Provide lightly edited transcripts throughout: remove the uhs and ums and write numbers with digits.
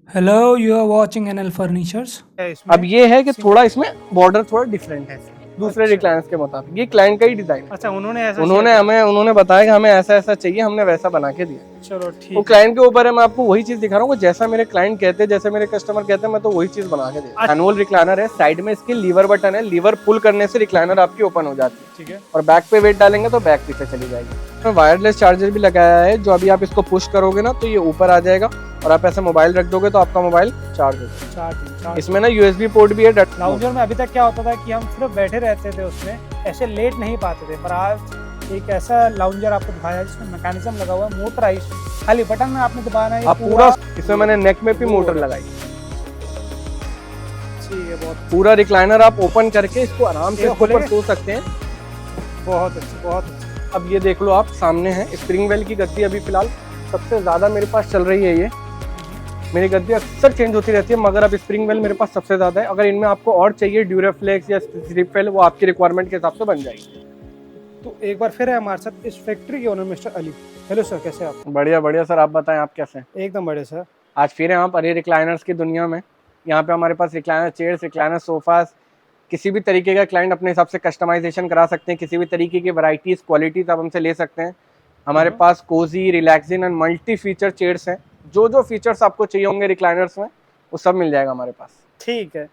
Hello, you are watching NL Furnitures. है इसमें। अब ये है कि थोड़ा इसमें बॉर्डर थोड़ा डिफरेंट है दूसरे अच्छा। रिक्लायंस के मुताबिक। ये क्लाइंट का ही डिजाइन है। अच्छा, उन्होंने ऐसा उन्होंने बताया कि हमें ऐसा ऐसा चाहिए, हमने वैसा बना के दिया। चलो वो ठीक है। क्लाइंट के ऊपर है, मैं आपको वही चीज दिखा रहा हूँ जैसा मेरे क्लाइंट कहते हैं, जैसे मेरे कस्टमर कहते हैं, मैं तो वही चीज बना के दे। मैनुअल रिक्लाइनर है, साइड में इसकी लीवर बटन है, लीवर पुल करने से रिक्लाइनर आपकी ओपन हो जाती है। ठीक है। और बैक पे वेट डालेंगे तो बैक पीछे चली जाएगी। इसमें वायरलेस चार्जर भी लगाया है, जो अभी आप इसको पुश करोगे ना तो ये ऊपर आ जाएगा और आप ऐसे मोबाइल रख दोगे तो आपका मोबाइल चार्ज हो जाएगा। इसमें ना यूएसबी पोर्ट भी है। लाउंजर में अभी तक क्या होता था कि हम सिर्फ बैठे रहते थे, उसमें ऐसे लेट नहीं पाते थे, पर आज एक ऐसा लाउंजर आपको दिखाया है जिसमें मैकेनिज्म लगा हुआ है, मोटराइज, खाली बटन में आपने दबाना है। आप पूरा इसमें मैंने नेक में भी मोटर लगाई। ठीक है, बहुत पूरा रिक्लाइनर आप ओपन करके इसको आराम से ऊपर सो सकते हैं। बहुत अच्छा, बहुत अच्छा। अब ये देख लो, आप सामने है स्प्रिंग वेल की गद्दी। अभी फिलहाल सबसे ज्यादा मेरे पास चल रही है ये। मेरी गद्दी अक्सर चेंज होती रहती है, मगर अब स्प्रिंग वेल मेरे पास सबसे ज्यादा है। अगर इनमें आपको और चाहिए ड्यूराफ्लेक्स या स्लिप वेल, वो आपकी रिक्वायरमेंट के हिसाब से बन जाएगी। तो एक बार फिर है हमारे साथ इस फैक्ट्री के owner mister Ali. Hello sir, कैसे आप? बढ़िया बढ़िया सर, आप बताएं आप कैसे हैं? एकदम बढ़िया सर। आज फिर हैं आप अरे रिक्लाइनर्स की दुनिया में। यहाँ पे हमारे पास रिक्लाइनर चेयर्स, रिक्लाइनर सोफास, किसी भी तरीके का क्लाइंट अपने हिसाब से कस्टमाइजेशन करा सकते हैं। किसी भी तरीके की वैरायटीज, क्वालिटीज आप हमसे ले सकते हैं। हमारे पास cosy, relaxing and multi feature chairs हैं। जो जो फीचर्स आपको चाहिए होंगे रिक्लाइनर्स में, वो सब मिल जाएगा हमारे पास। ठीक है,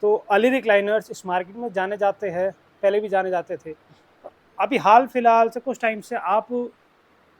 तो अली रिक्लाइनर्स इस मार्केट में जाने जाते हैं, पहले भी जाने जाते थे। अभी हाल फिलहाल से कुछ टाइम से आप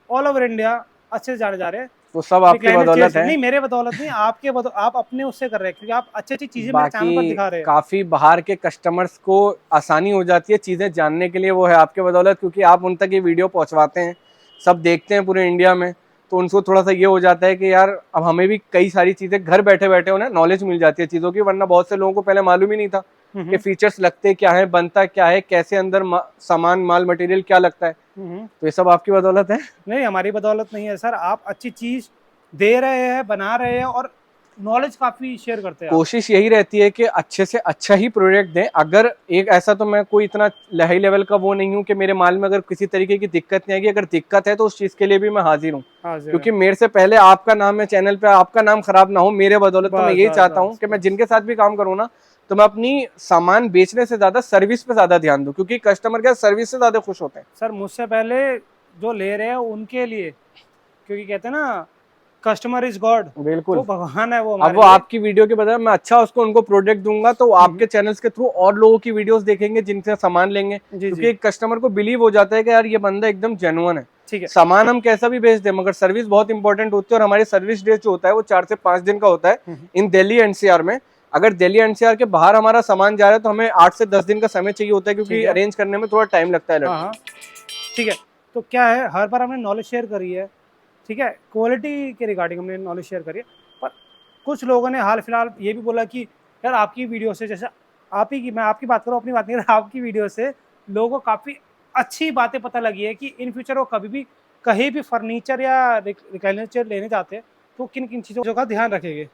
ऑल ओवर इंडिया अच्छे से जाने जा रहे हैं। वो सब आपकी बदौलत है। नहीं, मेरे बदौलत नहीं, आप अपने उससे कर रहे हैं, क्योंकि आप अच्छी अच्छी चीजें मेरे चैनल पर दिखा रहे हैं। काफी बाहर के कस्टमर्स को आसानी हो जाती है चीजें जानने के लिए, वो है आपके बदौलत, क्योंकि आप उन तक ये वीडियो पहुंचवाते हैं, सब देखते हैं पूरे इंडिया में। तो उनको थोड़ा सा ये हो जाता है कि यार अब हमें भी कई सारी चीजें घर बैठे बैठे उन्हें नॉलेज मिल जाती है चीजों की, वरना बहुत से लोगों को पहले मालूम ही नहीं था कि फीचर्स लगते क्या है, बनता क्या है, कैसे अंदर सामान माल मटेरियल क्या लगता है। तो ये सब आपकी बदौलत है। नहीं, हमारी बदौलत नहीं है सर, आप अच्छी चीज दे रहे हैं, बना रहे हैं और नॉलेज काफी शेयर करते हैं। कोशिश यही रहती है कि अच्छे से अच्छा ही प्रोडक्ट दें। अगर एक ऐसा तो मैं कोई इतना हाई लेवल का वो नहीं हूँ कि मेरे माल में अगर किसी तरीके की दिक्कत नहीं आएगी। अगर दिक्कत है तो उस चीज के लिए भी मैं हाजिर हूँ, क्योंकि मेरे से पहले आपका नाम है चैनल पे, आपका नाम खराब ना हो मेरे बदौलत। तो मैं यही चाहता हूँ कि मैं जिनके साथ भी काम करूँ ना, तो मैं अपनी सामान बेचने से ज्यादा सर्विस पे ज्यादा ध्यान दूं, क्योंकि कस्टमर क्या सर्विस से ज्यादा खुश होते हैं। सर, मुझसे पहले जो ले रहे हैं उनके लिए, क्योंकि कहते हैं ना कस्टमर इज गॉड, बिल्कुल, वो भगवान है। वो अब वो आपकी वीडियो के बजाय मैं अच्छा उसको उनको प्रोडक्ट दूंगा, तो आपके चैनल्स के थ्रू और लोगों की वीडियोस देखेंगे जिनसे सामान लेंगे, क्योंकि एक कस्टमर को बिलीव हो जाता है कि यार ये बंदा एकदम जेन्युइन है। ठीक है, सामान हम कैसा भी बेच दें, मगर सर्विस बहुत इंपॉर्टेंट होती है। और हमारी सर्विस डे जो होता है वो 4 से 5 दिन का होता है इन दिल्ली एनसीआर में। अगर दिल्ली एनसीआर के बाहर हमारा सामान जा रहा है तो हमें 8 से 10 दिन का समय चाहिए होता है, क्योंकि अरेंज करने में थोड़ा टाइम लगता है। ठीक है, तो क्या है, हर बार हमने नॉलेज शेयर करी है, ठीक है, क्वालिटी के रिगार्डिंग हमने नॉलेज शेयर करी है। पर कुछ लोगों ने हाल फिलहाल ये भी बोला कि यार आपकी वीडियो से, जैसे आप ही की, मैं आपकी बात करूँ, अपनी बात नहीं कर रहा, आपकी वीडियो से लोगों को काफ़ी अच्छी बातें पता लगी है कि इन फ्यूचर वो कभी भी कहीं भी फर्नीचर या रिक्लाइनर चेयर लेने जाते हैं तो किन किन चीज़ों का ध्यान रखेंगे।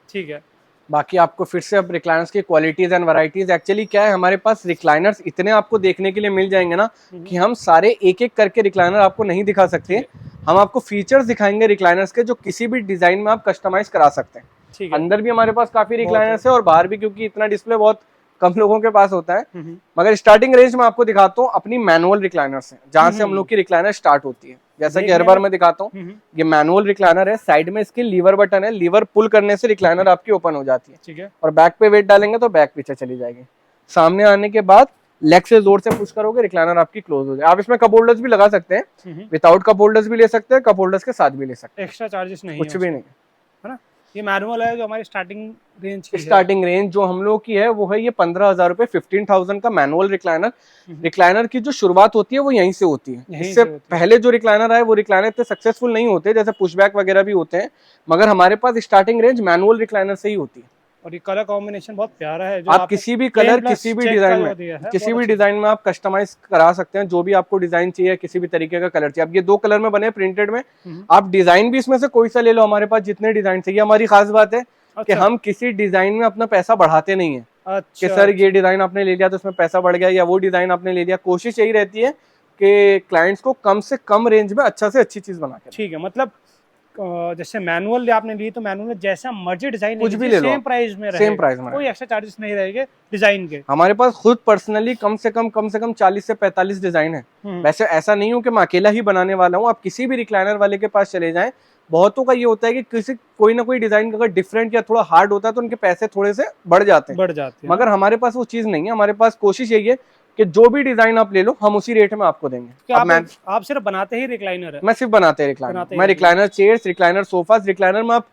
ठीक है, बाकी आपको फिर से अब रिक्लाइनर्स की क्वालिटीज एंड वैरायटीज, एक्चुअली क्या है, हमारे पास रिक्लाइनर्स इतने आपको देखने के लिए मिल जाएंगे ना कि हम सारे एक एक करके रिक्लाइनर आपको नहीं दिखा सकते। हम आपको फीचर्स दिखाएंगे रिक्लाइनर्स के, जो किसी भी डिजाइन में आप कस्टमाइज करा सकते हैं। अंदर भी हमारे पास काफी रिक्लाइनर्स है और बाहर भी, क्योंकि इतना डिस्प्ले बहुत कम लोगों के पास होता है। मगर स्टार्टिंग रेंज में आपको दिखाता हूँ अपनी मैनुअल रिक्लाइनर से, जहां से हम लोग की रिक्लाइनर स्टार्ट होती है। जैसा कि हर बार मैं दिखाता हूँ, ये मैनुअल रिक्लाइनर है, साइड में इसकी लीवर बटन है, लीवर पुल करने से रिक्लाइनर आपकी ओपन हो जाती है। ठीक है, और बैक पे वेट डालेंगे तो बैक पीछे चली जाएगी। सामने आने के बाद लेग से जोर से पुश करोगे, रिक्लाइनर आपकी क्लोज हो जाए। आप इसमें कप होल्डर्स भी लगा सकते हैं, विदाउट कप होल्डर्स भी ले सकते हैं, कप होल्डर्स के साथ भी ले सकते हैं, एक्स्ट्रा चार्जेस नहीं, कुछ भी नहीं है ना। ये मैनुअल है जो हमारी स्टार्टिंग रेंज की स्टार्टिंग रेंज जो हम लोग की है वो है ये 15,000 रुपए, 15,000 का मैनुअल रिक्लाइनर। रिक्लाइनर की जो शुरुआत होती है वो यहीं से होती है। इससे पहले जो रिक्लाइनर आए वो रिक्लाइनर इतने सक्सेसफुल नहीं होते, जैसे पुशबैक वगैरह भी होते हैं, मगर हमारे पास स्टार्टिंग रेंज मैनुअल रिक्लाइनर से ही होती है। और ये कलर कॉम्बिनेशन बहुत प्यारा है, जो आप किसी भी कलर, किसी भी डिजाइन में, किसी भी डिजाइन में आप कस्टमाइज करा सकते हैं। जो भी आपको डिजाइन चाहिए, किसी भी तरीके का कलर चाहिए। अब ये 2 कलर में बने प्रिंटेड में, आप डिजाइन भी इसमें से कोई सा ले लो, हमारे पास जितने डिजाइन चाहिए। हमारी खास बात है कि हम किसी डिजाइन में अपना पैसा बढ़ाते नहीं है कि सर ये डिजाइन आपने ले लिया तो उसमें पैसा बढ़ गया, या वो डिजाइन आपने ले लिया। कोशिश यही रहती है कि क्लाइंट्स को कम से कम रेंज में अच्छा से अच्छी चीज बना के। ठीक है, मतलब जैसे मैनुअल आपने ली तो मैनुअल में जैसा मर्जी डिजाइन कुछ भी ले लो सेम प्राइस में रहेगा, सेम प्राइस में कोई एक्स्ट्रा चार्जेस नहीं रहेंगे डिजाइन के। हमारे पास खुद पर्सनली कम से कम 40 से 45 डिजाइन है। वैसे ऐसा नहीं हो कि मैं अकेला ही बनाने वाला हूँ, आप किसी भी रिक्लाइनर वाले के पास चले जाएं, बहुतों का ये होता है कि किसी कोई ना कोई डिजाइन अगर डिफरेंट या थोड़ा हार्ड होता है तो उनके पैसे थोड़े से बढ़ जाते हैं। मगर हमारे पास वो चीज नहीं है, हमारे पास कोशिश यही है कि जो भी डिजाइन आप ले लो हम उसी रेट में आपको देंगे। आप सिर्फ बनाते ही रिक्लाइनर है? मैं सिर्फ बनाते हैं रिक्लाइनर, मैं recliner chairs, recliner sofas, recliner में आप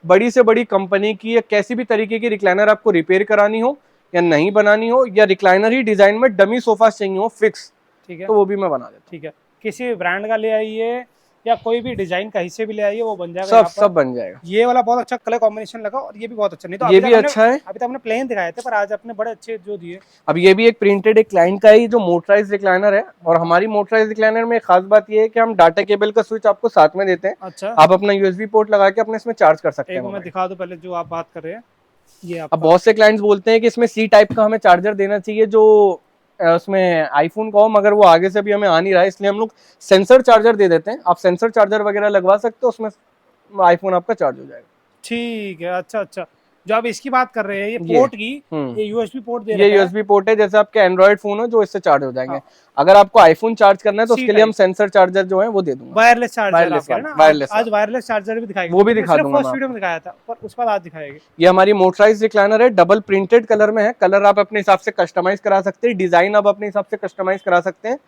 बड़ी से बड़ी कंपनी की या कैसी भी तरीके की रिक्लाइनर आपको रिपेयर करानी हो या नहीं बनानी हो, या रिक्लाइनर ही डिजाइन में डमी सोफा चाहिए हो फिक्स, ठीक है, तो वो भी मैं बना देता हूँ। ठीक है, किसी ब्रांड का ले आइए या कोई भी डिजाइन का हिस्से भी ले आइए वो बन जाएगा, सब बन जाएगा। ये वाला बहुत अच्छा कलर कॉम्बिनेशन लगा और ये भी बहुत अच्छा। नहीं तो ये भी अच्छा है। अभी तो आपने प्लेन दिखाए थे पर आज आपने बड़े अच्छे जो दिए। अब ये भी एक प्रिंटेड एक क्लाइंट का ही जो मोटराइज रिक्लाइनर है, और हमारी मोटराइज रिक्लाइनर में एक खास बात ये है कि हम डाटा केबल का स्विच आपको साथ में देते हैं। अच्छा, आप अपना यूएसबी पोर्ट लगा के अपने इसमें चार्ज कर सकते हैं। मैं दिखा दूं पहले जो आप बात कर रहे हैं ये। अब बहुत से क्लाइंट्स बोलते हैं कि इसमें सी टाइप का हमें चार्जर देना चाहिए जो उसमें आईफोन का हो, मगर वो आगे से भी हमें आ नहीं रहा है, इसलिए हम लोग सेंसर चार्जर दे देते हैं। आप सेंसर चार्जर वगैरह लगवा सकते हो, उसमें आईफोन आपका चार्ज हो जाएगा। ठीक है, अच्छा अच्छा। जो आप इसकी बात कर रहे हैं ये पोर्ट की, ये यूएसबी पोर्ट दे रहा है। ये यूएसबी पोर्ट है, जैसे आपके एंड्रॉइड फोन हो जो इससे चार्ज हो जाएंगे। अगर आपको आईफोन चार्ज करना है तो उसके लिए हम सेंसर चार्जर जो है वो दे दूंगा, वायरलेस चार्जर। वायरलेस आज वायरलेस चार्जर भी दिखाएंगे, वो भी दिखा दूंगा। फर्स्ट वीडियो में दिखाया था पर उसके बाद आज दिखाएंगे। ये हमारी मोटराइज रिक्लाइनर है, डबल प्रिंटेड कलर में है। कलर आप अपने हिसाब से कस्टमाइज करा सकते हैं, डिजाइन आप अपने हिसाब से कस्टमाइज करा सकते हैं।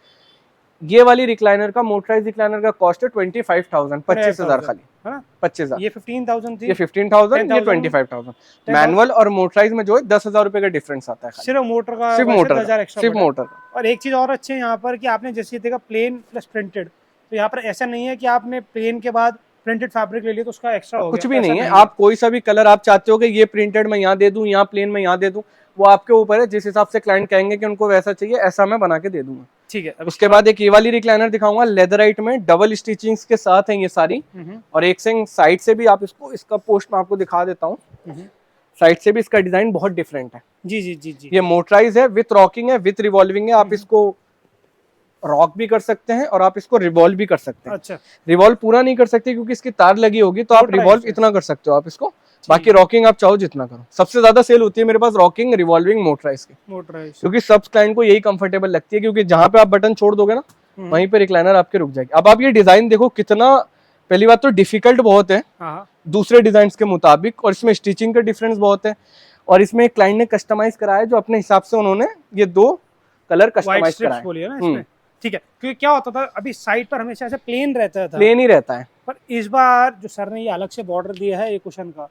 ये वाली रिक्लाइनर का मोटराइज रिक्लाइनर का कॉस्ट है 25,000, 25,000 खाली, है ना? 25,000। ये 15,000 थी, ये 15,000, ये 25,000। मैनुअल और मोटराइज में जो है 10,000 रुपए का डिफरेंस आता है, सिर्फ मोटर का, सिर्फ मोटर। और एक चीज और अच्छी है यहाँ पर कि आपने जैसे देखा प्लेन प्लस प्रिंटेड, तो यहाँ पर ऐसा नहीं है कि आपने प्लेन के बाद प्रिंटेड फैब्रिक ले लिया तो उसका एक्स्ट्रा हो गया, कुछ भी नहीं है। आप कोई सा भी कलर आप चाहते हो कि ये प्रिंटेड में यहाँ दे दूं, यहाँ प्लेन में यहाँ दे दूं, वो आपके ऊपर है। जिस हिसाब से क्लाइंट कहेंगे कि उनको वैसा चाहिए, ऐसा मैं बना के दे दूंगा। ठीक है। उसके बाद एक ये वाली रिक्लाइनर दिखाऊंगा, लेदराइट में डबल स्टिचिंग्स के साथ है ये सारी, और एक साइड से भी आप इसको, इसका पोस्ट में आपको दिखा देता हूँ, साइड से भी इसका डिजाइन बहुत डिफरेंट है। जी जी जी जी। ये मोटराइज है, विथ रॉकिंग है, विथ रिवॉल्विंग है। आप इसको रॉक भी कर सकते हैं और आप इसको रिवॉल्व भी कर सकते हैं। अच्छा, रिवॉल्व पूरा नहीं कर सकते क्योंकि इसकी तार लगी होगी, तो आप रिवॉल्व इतना कर सकते हो आप इसको, बाकी रॉकिंग आप चाहो जितना करो। सबसे ज्यादा सेल होती है मेरे पास रॉकिंग, रिवॉल्विंग, मोटराइज की, क्योंकि सब क्लाइंट को यही कंफर्टेबल लगती है, क्योंकि जहां पे आप बटन छोड़ दोगे ना वहीं पे रिक्लाइनर आपके रुक जाएगी। अब आप ये डिजाइन देखो कितना, पहली बात तो डिफिकल्ट बहुत है दूसरे डिजाइन के मुताबिक, और इसमें स्टिचिंग का डिफरेंस बहुत है, और इसमें एक क्लाइंट ने कस्टमाइज कराया जो अपने हिसाब से उन्होंने ये 2 कलर कस्टमाइज कराए। ठीक है, क्योंकि क्या होता था अभी साइड पर हमेशा ऐसे प्लेन रहता था, प्लेन ही रहता है, पर इस बार जो सर ने ये अलग से बॉर्डर दिया है ये कुशन का,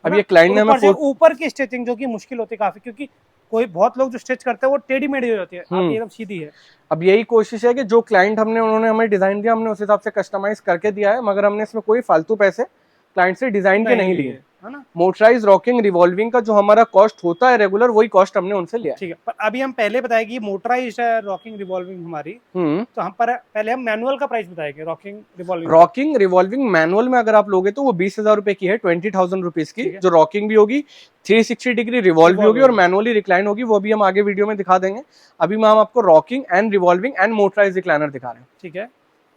अब ये क्लाइंट ने हमें ऊपर की स्टिचिंग जो कि मुश्किल होती है काफी, क्योंकि कोई बहुत लोग जो स्टिच करते हैं वो टेढ़ी मेढ़ी हो जाती है, आपकी एकदम सीधी है। अब यही कोशिश है कि जो क्लाइंट उन्होंने हमें डिजाइन दिया, हमने उस हिसाब से कस्टमाइज करके दिया है, मगर हमने इसमें कोई फालतू पैसे क्लाइंट से डिजाइन के नहीं लिए, है ना? मोटराइज, रॉकिंग, रिवॉल्विंग का जो हमारा कॉस्ट होता है रेगुलर, वही कॉस्ट हमने उनसे लिया। ठीक है, पर अभी हम पहले बताएंगे मोटराइज है, रॉकिंग रिवॉल्विंग हमारी, तो हम पहले हम मैनुअल का प्राइस बताएंगे। रॉकिंग रिवॉल्विंग मैनुअल में अगर आप लोगे तो वो 20,000 रुपए की है, 20,000 रुपीज की, जो रॉकिंग भी होगी, 360 डिग्री रिवॉल्व भी होगी और मैनुअली रिक्लाइन होगी, वो भी हम आगे वीडियो में दिखा देंगे। अभी हम आपको rocking and revolving and motorise recliner दिखा रहे हैं। ठीक है,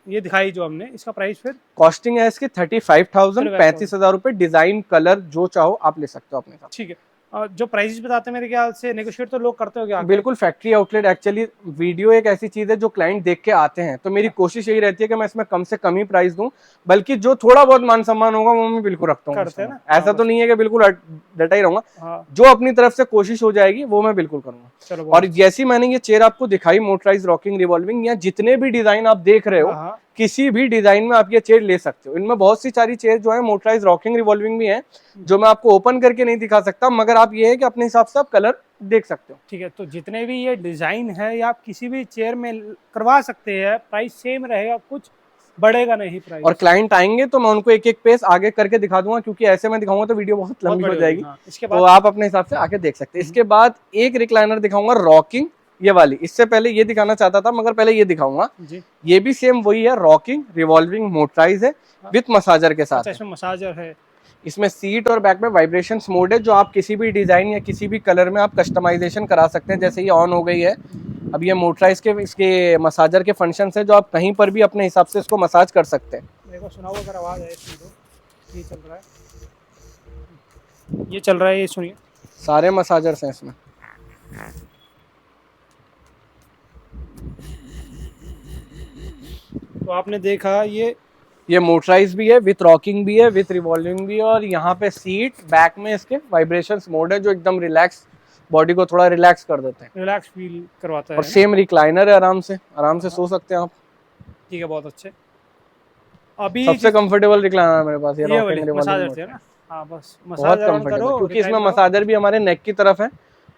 ये दिखाई जो हमने, इसका प्राइस फिर कॉस्टिंग है इसकी 35,000, 35,000 रुपए। डिजाइन कलर जो चाहो आप ले सकते हो अपने साथ। ठीक है, और जो प्राइस बताते हैं मेरे ख्याल से नेगोशिएट तो लोग करते हो? बिल्कुल, फैक्ट्री आउटलेट। एक्चुअली वीडियो एक ऐसी चीज है जो क्लाइंट देख के आते हैं, तो मेरी कोशिश यही रहती है कि मैं इसमें कम से कम ही प्राइस दूं, बल्कि जो थोड़ा बहुत मान सम्मान होगा वो मैं बिल्कुल रखता हूँ। ऐसा तो नहीं है कि बिल्कुल डटा ही रहूंगा, जो अपनी तरफ से कोशिश हो जाएगी वो मैं बिल्कुल करूंगा। और जैसी मैंने ये चेयर आपको दिखाई, मोटराइज, रॉकिंग, रिवॉल्विंग, या जितने भी डिजाइन आप देख रहे हो, किसी भी डिजाइन में आप ये चेयर ले सकते हो। इनमें बहुत सी सारी चेयर जो है मोटराइज, रॉकिंग, रिवॉल्विंग भी है, जो मैं आपको ओपन करके नहीं दिखा सकता, मगर आप ये है कि अपने हिसाब से आप कलर देख सकते हो। ठीक है, तो जितने भी ये डिजाइन है या आप किसी भी चेयर में करवा सकते हैं, प्राइस सेम रहेगा, कुछ बढ़ेगा नहीं प्राइस। और क्लाइंट आएंगे तो मैं उनको एक एक पेज आगे करके दिखा दूंगा, क्योंकि ऐसे मैं दिखाऊंगा तो वीडियो बहुत लंबी हो जाएगी। इसके बाद तो आप अपने हिसाब से आके देख सकते हैं। इसके बाद एक रिक्लाइनर दिखाऊंगा रॉकिंग, ये वाली। इससे पहले ये दिखाना चाहता था, मगर पहले ये दिखाऊंगा। ये भी सेम वही है, रॉकिंग, रिवॉल्विंग, मोटराइज है, विथ मसाजर के साथ। इसमें मसाजर है, इसमें सीट और बैक में वाइब्रेशन मोड है, जो आप किसी भी डिजाइन या किसी भी कलर में आप कस्टमाइजेशन करा सकते हैं। जैसे ये ऑन हो गई है, अब ये मोटराइज के इसके मसाजर के फंक्शंस है, जो आप कहीं पर भी अपने हिसाब से इसको मसाज कर सकते हैं। मेरे को सुनाओ अगर आवाज आए तो। ये चल रहा है, ये चल रहा है, ये सुनिए। सारे मसाजर्स हैं इसमें। तो आपने देखा ये मोटराइज भी है, विथ रॉकिंग भी है, विथ रिवॉल्विंग भी है, और यहाँ पे सीट बैक में इसके वाइब्रेशंस मोड है जो एकदम रिलैक्स, बॉडी को थोड़ा रिलैक्स कर देते हैं, रिलैक्स फील करवाता है और सेम रिक्लाइनर है, आराम से सो सकते हैं आप। ठीक है, बहुत अच्छे। अभी सबसे कंफर्टेबल रिक्लाइनर है मेरे पास, ये ये रॉकिंग वाले रिवॉल्विंग मसाजर मोड थे ना, हाँ बस बहुत मसाजर ऑन कंफर्टेबल, करो, क्योंकि इसमें recline करो। मसाजर भी हमारे नेक की तरफ है,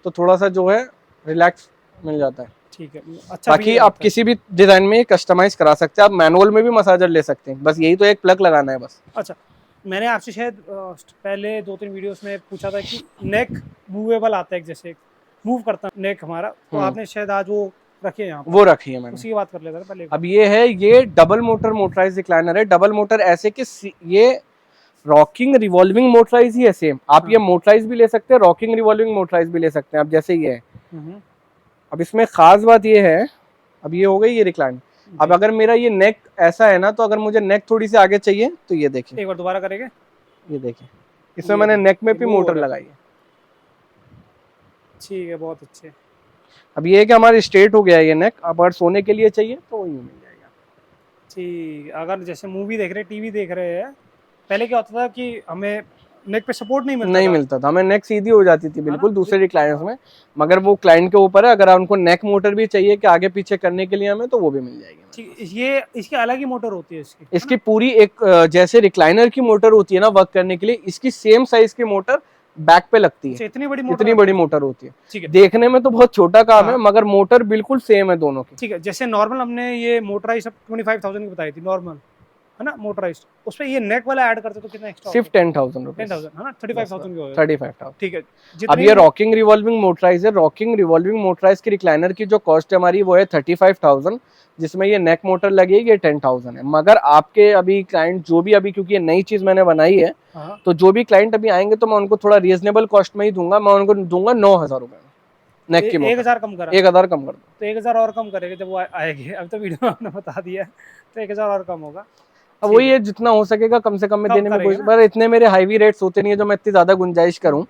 तो थोड़ा सा जो है रिलैक्स मिल जाता है। ठीक है, अच्छा। बाकी आप किसी भी डिजाइन में कस्टमाइज करा सकते हैं, आप मैनुअल में भी मसाजर ले सकते हैं, बस यही तो एक प्लग लगाना है बस। अच्छा, मैंने आपसे शायद पहले 2-3 वीडियोस में पूछा था कि नेक मूवेबल आता है, जैसे मूव करता है नेक हमारा, तो आपने शायद आज वो रखे हैं यहाँ पर, वो रखी है मैंने। उसी की बात कर लेते हैं पहले। अब ये है, ये डबल मोटर मोटराइज रिक्लाइनर है। डबल मोटर ऐसे कि ये रॉकिंग रिवॉल्विंग मोटराइज ही है सेम, आप ये मोटराइज भी ले सकते हैं, रॉकिंग रिवॉल्विंग मोटराइज भी ले सकते हैं, अब जैसे ये है। अब इसमें खास बात ये है, अब ये हो गई ये रिक्लाइन। अब अगर मेरा ये नेक ऐसा है ना, तो अगर मुझे नेक थोड़ी सी आगे चाहिए तो ये देखिए, एक बार दोबारा करेंगे, ये देखिए, इसमें मैंने नेक में भी मोटर लगाई है। ठीक है, बहुत अच्छे। अब ये है कि हमारे स्ट्रेट हो गया है ये नेक, अब अगर सोने के लिए चाहिए तो यूं मिल जाएगा। ठीक, अगर जैसे मूवी देख रहे, टीवी देख रहे हैं, पहले क्या होता था कि हमें नेक पे सपोर्ट नहीं मिलता था, हमें नेक सीधी हो जाती थी बिल्कुल दूसरे रिक्लाइनर्स में, मगर वो क्लाइंट के ऊपर है, अगर उनको नेक मोटर भी चाहिए कि आगे पीछे करने के लिए हमें, तो वो भी मिल जाएगी। ठीक, ये इसकी अलग ही मोटर होती है इसकी पूरी एक जैसे रिक्लाइनर की मोटर होती है ना वर्क करने के लिए, इसकी सेम साइज की मोटर बैक पे लगती है। इतनी बड़ी मोटर होती है। ठीक है, देखने में तो बहुत छोटा काम है, मगर मोटर बिल्कुल सेम है दोनों की। ठीक है, जैसे नॉर्मल हमने ये मोटराइज 25,000 की बताई थी नॉर्मल, है ना, मोटराइज, उसमें ये नेक वाला ऐड करते तो कितना एक्स्ट्रा? सिर्फ 10,000 रुपए, 10,000 है ना, 35,000 की हो गई। 35,000। ठीक है। अब ये रॉकिंग रिवॉल्विंग मोटराइज है, रॉकिंग रिवॉल्विंग मोटराइज की रिक्लाइनर की जो कॉस्ट है हमारी वो है 35,000, जिसमें ये नेक मोटर लगेगी, ये 10,000 है। मगर आपके अभी क्लाइंट जो भी अभी, क्योंकि ये नई चीज मैंने बनाई है, तो जो भी क्लाइंट अभी आएंगे तो मैं उनको थोड़ा रीजनेबल कॉस्ट में ही दूंगा, मैं उनको दूंगा 9,000 रुपए में नेक की मोटर। 1,000 कम करा, 1,000 कम कर दो, तो 1,000 और कम करेंगे जब वो आएगी। अब तो वीडियो में आपने बता दिया, तो 1,000 और कम होगा। अब वही है, जितना हो सकेगा कम से कम में देने में कोशिश, करेंगे पर इतने मेरे हाईवी रेट्स होते नहीं है जो मैं इतनी ज्यादा गुंजाइश करूं,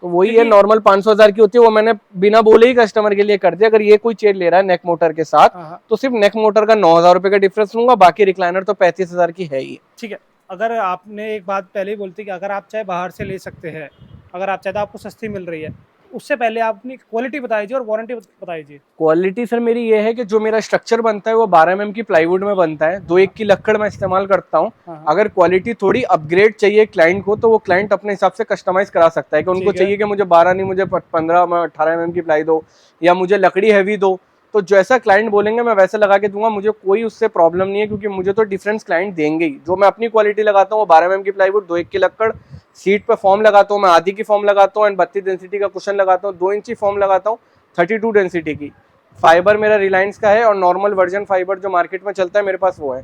तो वही है नॉर्मल 500,000 की होती है, वो मैंने बिना बोले ही कस्टमर के लिए कर दिया। अगर ये कोई चेयर ले रहा है नेक मोटर के साथ, तो सिर्फ नेक मोटर का 9,000 रुपए का डिफरेंस लूंगा, बाकी रिक्लाइनर तो 35,000 की है ही। ठीक है, अगर आपने एक बात पहले ही बोलती कि अगर आप चाहे बाहर से ले सकते हैं, अगर आप चाहे तो आपको सस्ती मिल रही है, उससे पहले आप अपनी क्वालिटी बता दीजिए और वारंटी बता दीजिए। क्वालिटी सर मेरी ये है कि जो मेरा स्ट्रक्चर बनता है वो 12 mm की प्लाईवुड में बनता है, 2 1 की लक्कड़ मैं इस्तेमाल करता हूँ। अगर क्वालिटी थोड़ी अपग्रेड चाहिए क्लाइंट को, तो वो क्लाइंट अपने हिसाब से कस्टमाइज करा सकता है कि उनको चाहिए कि मुझे 12 नहीं, मुझे 15 18 mm की प्लाई दो, या मुझे लकड़ी हैवी दो, तो जैसा क्लाइंट बोलेंगे मैं वैसे लगा के दूंगा, मुझे कोई उससे प्रॉब्लम नहीं है, क्योंकि मुझे तो डिफरेंस क्लाइंट देंगे ही। जो मैं अपनी क्वालिटी लगाता हूँ वो 12 mm की प्लाईवुड, 2 1 की लक्कड़, सीट पे फॉर्म लगाता हूँ मैं, आधी की फॉर्म लगाता हूँ, एंड 32 डेंसिटी का कुशन लगाता हूँ, 2 इंची फॉर्म लगाता हूँ, 32 डेंसिटी की। फाइबर मेरा रिलायंस का है, और नॉर्मल वर्जन फाइबर जो मार्केट में चलता है मेरे पास वो है।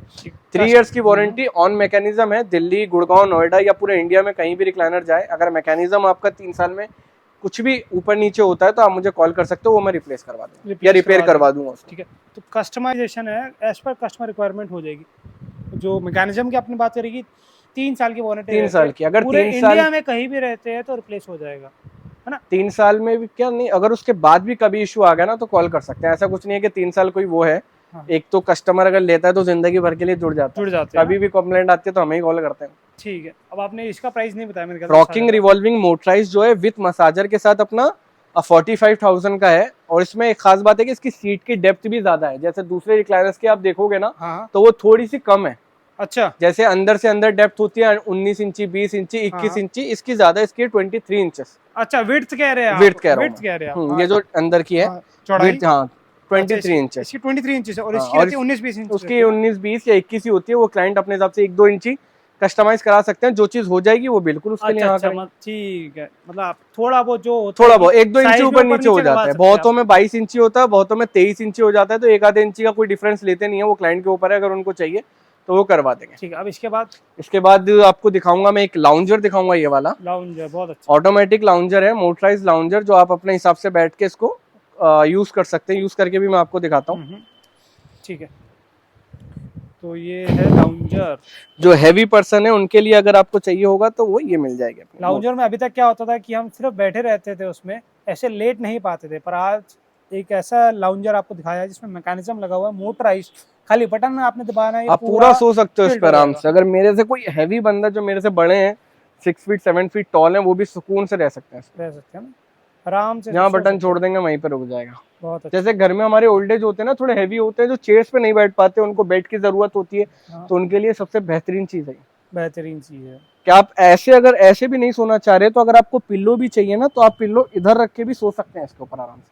3 इयर्स की वारंटी ऑन मैकेनिज्म है। दिल्ली, गुड़गांव, नोएडा या पूरे इंडिया में कहीं भी रिक्लाइनर जाए, अगर मैकेनिज्म आपका 3 साल में कुछ भी ऊपर नीचे होता है तो आप मुझे कॉल कर सकते हो, वो मैं रिप्लेस करवा दूंगा या रिपेयर करवा दूंगा। ठीक है, तो कस्टमाइजेशन है एज पर कस्टमर रिक्वायरमेंट हो जाएगी। जो मैकेनिज्म की आपने बात करेगी, 3 साल की वारंटी, 3 साल की, अगर पूरे 3 साल इंडिया में कहीं भी रहते हैं तो रिप्लेस हो जाएगा, है ना। 3 साल में भी क्या नहीं, अगर उसके बाद भी कभी इशू आ गया ना तो कॉल कर सकते हैं, ऐसा कुछ नहीं है कि 3 साल कोई वो है। एक तो कस्टमर अगर लेता है तो जिंदगी भर के लिए जुड़ जाते हैं, कभी भी कंप्लेंट आती है तो हमें ही कॉल करते हैं। ठीक है, अब आपने इसका प्राइस नहीं बताया मेरे। रॉकिंग रिवॉल्विंग मोटराइज जो है विथ मसाजर के साथ अपना 45,000 का है, और इसमें एक खास बात है कि इसकी सीट की डेप्थ भी ज्यादा है। जैसे दूसरे रिक्लाइनर्स के आप देखोगे ना, तो वो थोड़ी सी कम है। अच्छा, जैसे अंदर से अंदर डेप्थ होती है 19 इंची, 20 इंची, 21 इंची, इसकी ज्यादा, इसकी 23 इंचेस। अच्छा, विड्थ कह रहे हैं, विड्थ कह रहा हूं, ये जो अंदर की है चौड़ाई, हाँ 23 इंच, इसकी 23 इंच है, और इसकी 19-20 इंच, उसकी 19-20 या 21 ही होती है। वो क्लाइंट अपने हिसाब से 1-2 इंची कस्टमाइज करा सकते हैं, जो चीज हो जाएगी वो बिल्कुल उसके लिए। ठीक है, मतलब थोड़ा बहुत जो थोड़ा बहुत 1-2 इंची ऊपर नीचे हो जाता है। बहुतों में 22 इंची होता है, बहुतों में 23 इंची हो जाता है, तो 1 आधे इंची का कोई डिफरेंस लेते नहीं है, वो क्लाइंट के ऊपर है, अगर उनको चाहिए तो वो करवा देंगे। ठीक है, अब इसके बाद आपको दिखाऊंगा मैं एक लाउंजर दिखाऊंगा, ये वाला लाउंजर बहुत अच्छा ऑटोमेटिक लाउंजर है, मोटराइज लाउंजर, जो आप अपने हिसाब से बैठ के इसको यूज कर सकते हैं। यूज करके भी मैं आपको दिखाता हूँ। ठीक है, तो ये है लाउंजर। जो हैवी पर्सन है उनके लिए अगर आपको चाहिए होगा तो वो ये मिल जाएगी अपने। लाउंजर में अभी तक क्या होता था कि हम सिर्फ बैठे रहते थे, उसमें ऐसे लेट नहीं पाते थे, पर आज एक ऐसा लाउंजर आपको दिखाया है जिसमें मैकेनिज्म लगा हुआ है, मोटराइज्ड, खाली बटन आपने दबाना है, ये आप पूरा सो सकते हो इस tilt पर हो आराम जाएगा। से। अगर मेरे से कोई हैवी बंदा जो मेरे से बड़े हैं 6 फीट 7 फीट टॉल है, वो भी सुकून से रह सकते हैं इस पे। रह सकते हैं ना आराम से, जहाँ सो बटन सकते छोड़ हैं। देंगे वहीं पर रुक जाएगा। बहुत अच्छा। जैसे घर में हमारे ओल्ड एज होते हैं ना, थोड़े हैवी होते हैं, जो चेयर्स पे नहीं बैठ पाते, उनको बेड की जरूरत होती है, हाँ, तो उनके लिए सबसे बेहतरीन चीज है। बेहतरीन चीज है। कि आप ऐसे अगर ऐसे भी नहीं सोना चाह रहे तो अगर आपको पिल्लो भी चाहिए ना, तो आप पिल्लो इधर रख के भी सो सकते हैं इसके ऊपर आराम से।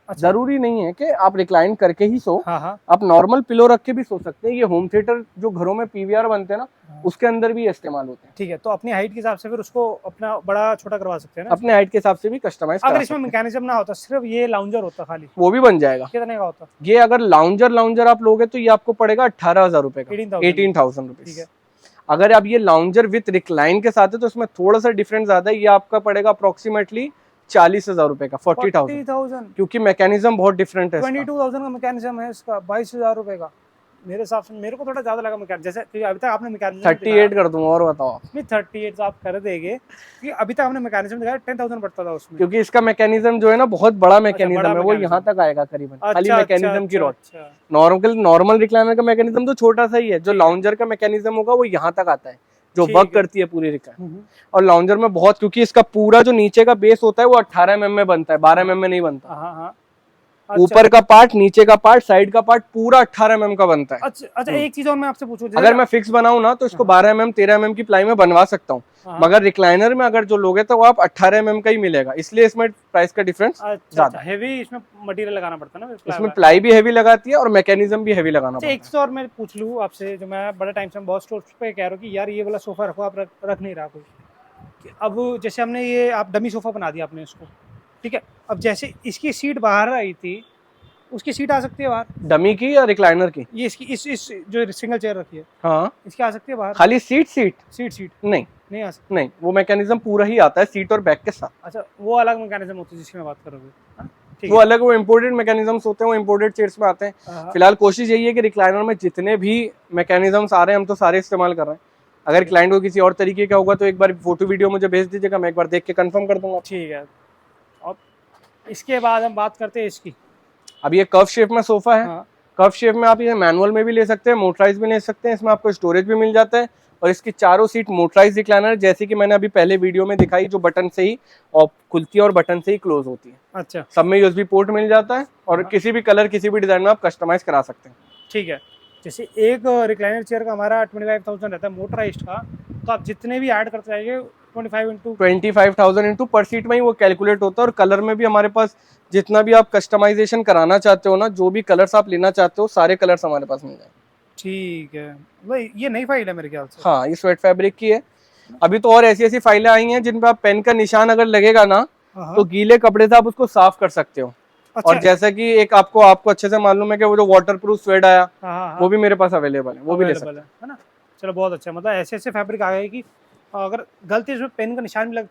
अच्छा। जरूरी नहीं है कि आप रिक्लाइन करके ही सो, हाँ हाँ आप नॉर्मल पिलो रख के भी सो सकते हैं। ये होम थिएटर जो घरों में पीवीआर बनते हैं ना, हाँ। उसके अंदर भी ये इस्तेमाल होते हैं। ठीक है, तो अपनी हाइट के हिसाब से फिर उसको अपना बड़ा छोटा करवा सकते हैं ना। अपने हाइट के हिसाब से भी कस्टमाइज अगर करा इसमें सकते हैं। मैकेनिज्म ना होता, सिर्फ ये लाउंजर होता खाली, वो भी बन जाएगा। कितने का होता? ये अगर लाउंजर आप लोगे तो ये आपको पड़ेगा 18,000 रुपए का, 18,000 ठीक रुपीज। है। अगर आप ये लाउंजर विथ रिक्लाइन के साथ है तो इसमें थोड़ा सा डिफरेंस ज्यादा है, ये आपका पड़ेगा अप्रोक्सीमेटली 40,000 रुपए का, 40,000, 40,000, क्योंकि मैकेनिज्म बहुत डिफरेंट है इसका। 22,000 का मैकेनिज्म है इसका, 22,000 रुपए का। मेरे हिसाब से मेरे को थोड़ा ज्यादा लगा मैकेनिज्म, जैसे कि अभी तक आपने मैकेनिज्म 38 कर दूंगा, और बताओ आप। नहीं 38 आप कर देंगे, कि अभी तक आपने मैकेनिज्म दिखाया 10,000 पड़ता था उसमें। क्योंकि इसका मैकेनिज्म जो है ना बहुत बड़ा मैकेनिज्म बड़ा है, वो mechanism। यहाँ तक आएगा करीबन, खाली अच्छा, मैकेनिज्म की अच्छा, रॉड। अच्छा। नॉर्मल रिक्लाइनर का मैकेनिज्म तो छोटा सा ही है, जो लाउंजर का मैकेनिज्म होगा वो यहाँ तक आता है, जो ठीक वर्क है। करती है पूरी रिक्लाइन। और लाउंजर में बहुत, क्योंकि इसका पूरा जो नीचे का बेस होता है वो 18 mm में बनता है, 12 mm में नहीं बनता। हाँ हाँ। ऊपर का पार्ट, नीचे का पार्ट, साइड का पार्ट पूरा 18 mm का बनता है। अच्छा अच्छा, एक चीज और मैं आपसे पूछूं, अगर मैं फिक्स बनाऊं ना तो इसको 12 mm 13 mm की प्लाई में बनवा सकता हूँ, हाँ। मगर रिक्लाइनर में अगर जो लोगे तो वो आप 18 mm का ही मिलेगा, इसलिए इसमें प्राइस का डिफरेंस अच्छा, हेवी इसमें मटेरियल लगाना पड़ता है ना, इसमें प्लाई भी हैवी लगाती है और मैकेनिज्म भी हैवी लगाना पड़ता एक चीज और मैं पूछ लूँ आपसे, जो मैं बड़ा टाइम से बहुत स्टोर पे कह रहा हूँ कि यार ये वाला सोफा रखो, आप रख नहीं रहा कोई, कि अब जैसे हमने ये आप डमी सोफा बना दिया आपने इसको, ठीक है, अब जैसे इसकी सीट बाहर आई थी, उसकी सीट आ सकती है बाहर, है। डमी की या रिक्लाइनर की? ये इसकी इस जो सिंगल चेयर रखी है, हाँ, इसकी आ सकती है बाहर? खाली सीट सीट नहीं नहीं आ सकती। नहीं, वो मैकेनिज्म पूरा ही आता है सीट और बैक के साथ। अच्छा, वो अलग मैकेनिज्म होती है जिसकी मैं बात करोगे, हाँ? ठीक वो है। अलग, वो इम्पोर्टेड मैकेनिज्म्स होते हैं, वो इम्पोर्टेड चेयर्स में आते हैं। हाँ, फिलहाल कोशिश यही है कि रिक्लाइनर में जितने भी मैकेनिज्म्स आ रहे हैं हम तो सारे इस्तेमाल कर रहे हैं। अगर क्लाइंट को किसी और तरीके का होगा तो एक बार फोटो वीडियो मुझे भेज दीजिएगा, मैं एक बार देख के कंफर्म कर दूंगा। ठीक है। अब इसके बाद हम बात करते हैं इसकी। अब ये कर्व शेप में सोफा है। हाँ। कर्व शेप में आप ये मैनुअल में भी ले सकते हैं, मोटराइज भी ले सकते हैं, इसमें आपको स्टोरेज भी मिल जाता है। और इसकी चारों सीट मोटराइज रिक्लाइनर, जैसे कि मैंने अभी पहले वीडियो में दिखाई, जो बटन से ही और खुलती है और बटन से ही क्लोज होती है। अच्छा, सब में यूएसबी पोर्ट मिल जाता है और हाँ। किसी भी कलर किसी भी डिजाइन में आप कस्टमाइज करा सकते हैं। ठीक है। जैसे एक रिक्लाइनर चेयर का हमारा 25,000 रहता है मोटराइज्ड का, तो आप जितने भी ऐड करते जाएंगे 25,000 इंटू पर सीट में ही वो कैलकुलेट होता है। और कलर में भी हमारे पास जितना भी आप कस्टमाइजेशन कराना चाहते हो ना, जो भी कलर्स आप लेना चाहते हो, सारे कलर्स हमारे पास मिल जाएंगे। ठीक है भाई, ये नई फाइल है मेरे ख्याल से। हाँ, ये स्वेट फैब्रिक की है। अभी तो और ऐसी ऐसी फाइलें आई हैं जिन पे आप पेन का निशान अगर लगेगा ना, हाँ। तो गीले कपड़े से आप उसको साफ कर सकते हो। अच्छा। और जैसा कि एक आपको अच्छे से मालूम है कि वो जो वाटरप्रूफ स्वेट आया, हाँ, वो भी मेरे पास अवेलेबल है, वो भी ले सकते available है ना। चलो बहुत अच्छा, मतलब ऐसे ऐसे फैब्रिक आ गए कि अगर गलती से पेन का निशान भी लग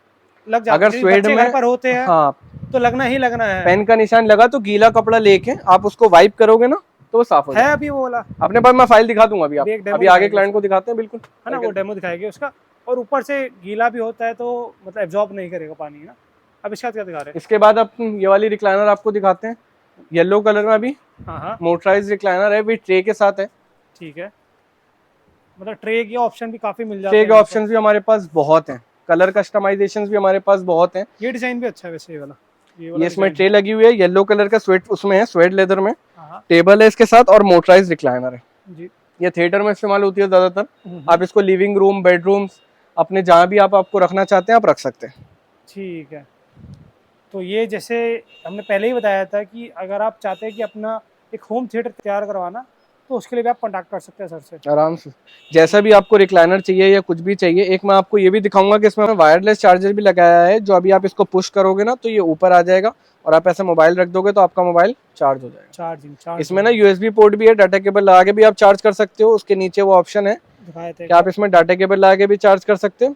जाता है, अगर क्योंकि स्वेड बच्चे में घर पर होते हैं, हाँ, तो लगना ही लगना है। पेन का निशान लगा तो गीला कपड़ा लेके आप उसको वाइप करोगे ना, तो वो साफ हो है जाएगा। अभी वो वाला, अपने पास मैं फाइल दिखा दूंगा अभी अभी एक demo अभी आगे दिखाएंगे क्लाइंट को दिखाते हैं, बिल्कुल है ना, वो डेमो दिखाएंगे उसका। और ऊपर से गीला भी होता है तो मतलब एब्जॉर्ब नहीं करेगा पानी, है ना। अब इसका क्या दिखा रहे हैं? इसके बाद आप ये वाली रिक्लाइनर आपको दिखाते हैं, येलो कलर में अभी हाँ, मोटराइज रिक्लाइनर है, विद ट्रे के साथ है। ठीक है, मतलब ट्रे के ऑप्शन भी काफी मिल जाते ट्रे हैं के ऑप्शन भी हमारे पास बहुत हैं, कलर कस्टमाइजेशन भी हमारे पास बहुत हैं। ये डिजाइन भी अच्छा है वैसे, ये वाला ये इसमें ट्रे लगी हुई है, येलो कलर का स्वेट उसमें है, स्वेट लेदर में। हाँ टेबल है इसके साथ और मोटराइज रिक्लाइनर है। जी। ये थिएटर में इस्तेमाल होती है ज्यादातर। आप इसको लिविंग रूम, बेडरूम्स, अपने जहाँ भी आप आपको रखना चाहते हैं आप रख सकते हैं। ठीक है, तो ये जैसे हमने पहले ही बताया था कि अगर आप चाहते हैं कि अपना एक होम थिएटर तैयार करवाना, तो उसके लिए भी आप कॉन्टैक्ट कर सकते हैं सर से आराम से, जैसा भी आपको रिक्लाइनर चाहिए या कुछ भी चाहिए। एक मैं आपको ये भी दिखाऊंगा कि इसमें वायरलेस चार्जर भी लगाया है, जो अभी आप इसको पुश करोगे ना तो ये ऊपर आ जाएगा और आप ऐसे मोबाइल रख दोगे तो आपका मोबाइल चार्ज हो जाएगा। चार्जिंग इसमें ना यूएसबी पोर्ट भी है, डाटा केबल लगा के भी आप चार्ज कर सकते हो। उसके नीचे वो ऑप्शन है दिखाए थे कि आप इसमें डाटा केबल लगा के भी चार्ज कर सकते हो।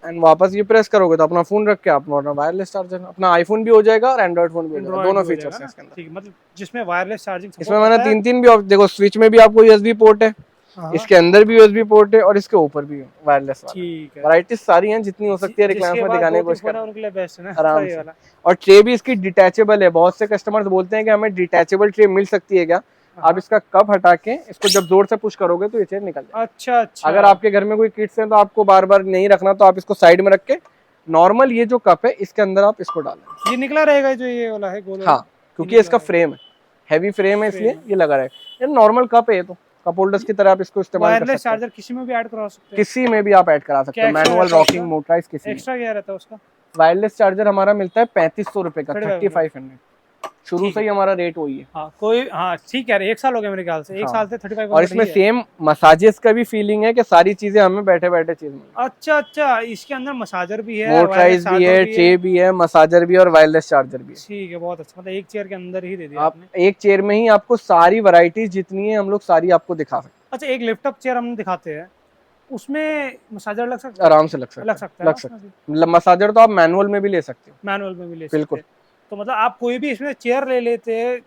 एंड वापस ये प्रेस करोगे तो अपना फोन रख के आप वायरलेस चार्जर, अपना आईफोन भी हो जाएगा और एंड्रॉइड फोन भी हो जाएगा, दोनों फीचर्स हैं इसके अंदर। ठीक, मतलब जिसमें वायरलेस चार्जिंग इसमें मैंने तीन भी देखो, स्विच में भी आपको यूएसबी पोर्ट है, हाँ, इसके अंदर भी यूएसबी पोर्ट है और इसके ऊपर भी वायरलेस वाला। ठीक है। वैरायटीज सारी हैं जितनी हो सकती है रिक्लायंस जिसके में पास दिखाने की 2-3 कोशिश फोन है करते उनके लिए बेस्ट है ना हैं आराम ये से। वाला। और ट्रे भी इसकी डिटैचेबल है, बहुत से कस्टमर्स बोलते हैं कि हमें डिटैचेबल ट्रे मिल सकती है क्या। हाँ। आप इसका कप हटा के इसको जब जोर से पुश करोगे तो ये चेयर निकल जाएगा। अच्छा अच्छा। अगर आपके घर में कोई किड्स हैं तो आपको बार बार नहीं रखना, तो आप इसको साइड में रख के नॉर्मल ये जो कप है इसके अंदर आप इसको डालें। ये निकला रहेगा जो ये वाला है गोल वाला? हाँ, क्योंकि निकला इसका रहेगा। फ्रेम है, हैवी फ्रेम है इसलिए फ्रेम। ये लगा रहेगा। ये नॉर्मल कप है, ये तो कप होल्डर्स की तरह आप इसको इस्तेमाल कर वायरलेस सकते हैं। चार्जर किसी में भी ऐड करवा सकते हैं? किसी में भी आप ऐड करा सकते क्या हैं, extra मैनुअल, रहता है रॉकिंग, उसका? मोटराइज, किसी में। एक्स्ट्रा क्या रहता है उसका? वायरलेस चार्जर हमारा मिलता है 3500 रुपए का, 3500। 3500। शुरू ठीक से ही हमारा रेट वही है। हाँ कोई, हाँ ठीक है, 1 साल हो गया मेरे ख्याल से, 1 हाँ। साल से 35 और इसमें सेम मसाजेस का भी फीलिंग है कि सारी चीजें हमें बैठे बैठे चीज मिलेगी। अच्छा अच्छा, इसके अंदर मसाजर भी है, मोटराइज भी है, चे भी है, मसाजर भी है और वायरलेस चार्जर भी है। ठीक है, बहुत अच्छा, मतलब एक चेयर के अंदर ही दे दिया आप आपने। एक चेयर में ही आपको सारी वैरायटीज जितनी है हम लोग सारी आपको दिखा सकते अच्छा, एक लिफ्ट अप चेयर हम दिखाते हैं, उसमें मसाजर लग सकता हैं, है? आराम से लग सकते लग हैं, सकता है लग सकते हैं। मसाजर तो आप मैनुअल में भी ले सकते हो। मैनुअल में भी ले सकते बिल्कुल। हैं। तो मतलब आप कोई भी इसमें चेयर ले लेते हैं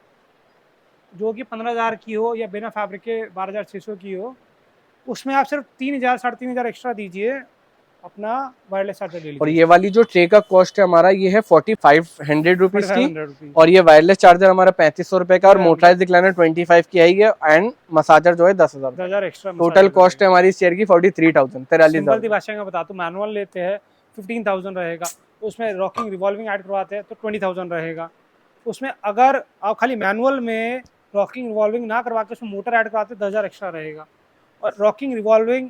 जो कि 15,000 की हो या बिना फैब्रिक के 12,600 की हो, उसमें आप सिर्फ 3,000 3,500 एक्स्ट्रा दीजिए, अपना वायरलेस चार्जर ले और लीजिए। ये वाली जो ट्रे का कॉस्ट है हमारा ये है 4500 रुपीज की, 4500 रुपीज। और ये वायरलेस चार्जर हमारा 3500 रुपए का, और 3500 मोटराइज रिक्लाइनर 25 की आई है, एंड मसाजर जो है 10,000। 10,000 एक्स्ट्रा। टोटल कॉस्ट है हमारी इस चेयर की 43,000, सिंपल सी 43,000। भाषा में बता दूं, मैनुअल लेते हैं 15,000 रहेगा, उसमें रॉकिंग रिवॉल्विंग ऐड करवाते हैं तो 20,000 रहेगा। उसमें अगर आप खाली मैनुअल में रॉकिंग रिवॉल्विंग ना करवा के उसमें मोटर ऐड करवाते हैं 10,000 एक्स्ट्रा रहेगा, और रॉकिंग रिवॉल्विंग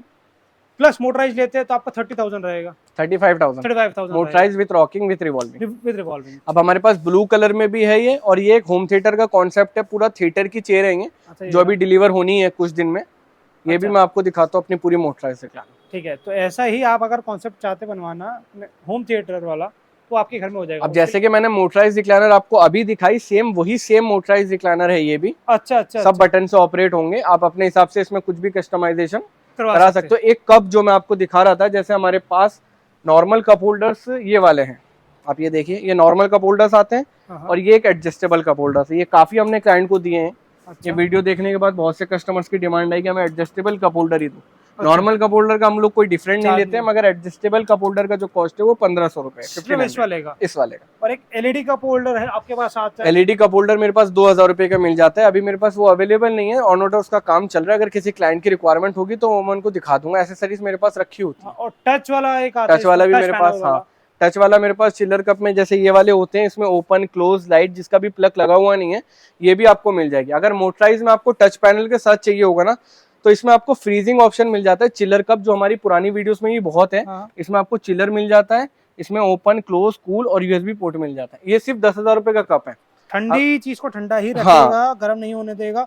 प्लस मोटराइज लेते हैं तो आपका 30,000 रहेगा। 35,000 35,000 motorise with rocking with revolving. With revolving. अब हमारे पास ब्लू कलर में भी है ये, और ये एक होम थिएटर का कॉन्सेप्ट है, पूरा थिएटर की चेयर है ये, अच्छा, जो अभी डिलीवर होनी है कुछ दिन में। ये भी अच्छा। मैं आपको दिखाता हूँ अपनी पूरी मोटराइज से। ठीक है, तो ऐसा ही आप अगर कॉन्सेप्ट चाहते बनवाना होम थिएटर वाला तो आपके घर में हो जाएगा। अब जैसे कि मैंने मोटराइज रिक्लाइनर आपको अभी दिखाई, सेम वही सेम मोटराइज रिक्लाइनर है ये भी। अच्छा अच्छा, सब बटन से ऑपरेट होंगे, आप अपने हिसाब से इसमें कुछ भी कस्टमाइजेशन करा सकते हो। एक कप जो मैं आपको दिखा रहा था, जैसे हमारे पास नॉर्मल कप होल्डर्स ये वाले हैं, आप ये देखिए, ये नॉर्मल कप होल्डर्स आते हैं, हाँ। और ये एक एडजस्टेबल कप होल्डर्स है। ये काफी हमने क्लाइंट को दिए हैं। अच्छा। ये वीडियो देखने के बाद बहुत से कस्टमर्स की डिमांड आई कि हमें एडजस्टेबल कप होल्डर ही दो। नॉर्मल कप होल्डर का हम लोग कोई डिफरेंट नहीं लेते हैं, मगर एडजस्टेबल कप होल्डर का जो कॉस्ट है वो 1500 रुपए है, इस वाले का। इस वाले का। और एक एलईडी कप होल्डर है आपके पास आता है? एलईडी कप होल्डर मेरे पास 2000 रुपए का मिल जाता है, अभी मेरे पास वो अवेलेबल नहीं है, ऑन ऑर्डर उसका काम चल रहा है। अगर किसी क्लाइंट की रिक्वायरमेंट होगी तो मैं उनको दिखा दूंगा, एसेसरीज मेरे पास रखी होती है। और टच वाला एक आता है? टच वाला भी मेरे पास, हाँ, टच वाला मेरे पास चिल्लर कप में जैसे ये वाले होते हैं, इसमें ओपन क्लोज लाइट जिसका भी प्लग लगा हुआ नहीं है, ये भी आपको मिल जाएगी। अगर मोटराइज में आपको टच पैनल के साथ चाहिए होगा ना, तो इसमें आपको फ्रीजिंग ऑप्शन मिल जाता है। चिल्लर कप जो हमारी पुरानी वीडियोस में ही बहुत है, इसमें आपको चिल्लर मिल जाता है, इसमें ओपन क्लोज कूल और यूएसबी पोर्ट मिल जाता है। ये सिर्फ 10,000 रुपए का कप है। ठंडी चीज को ठंडा ही रखेगा, गर्म नहीं होने देगा।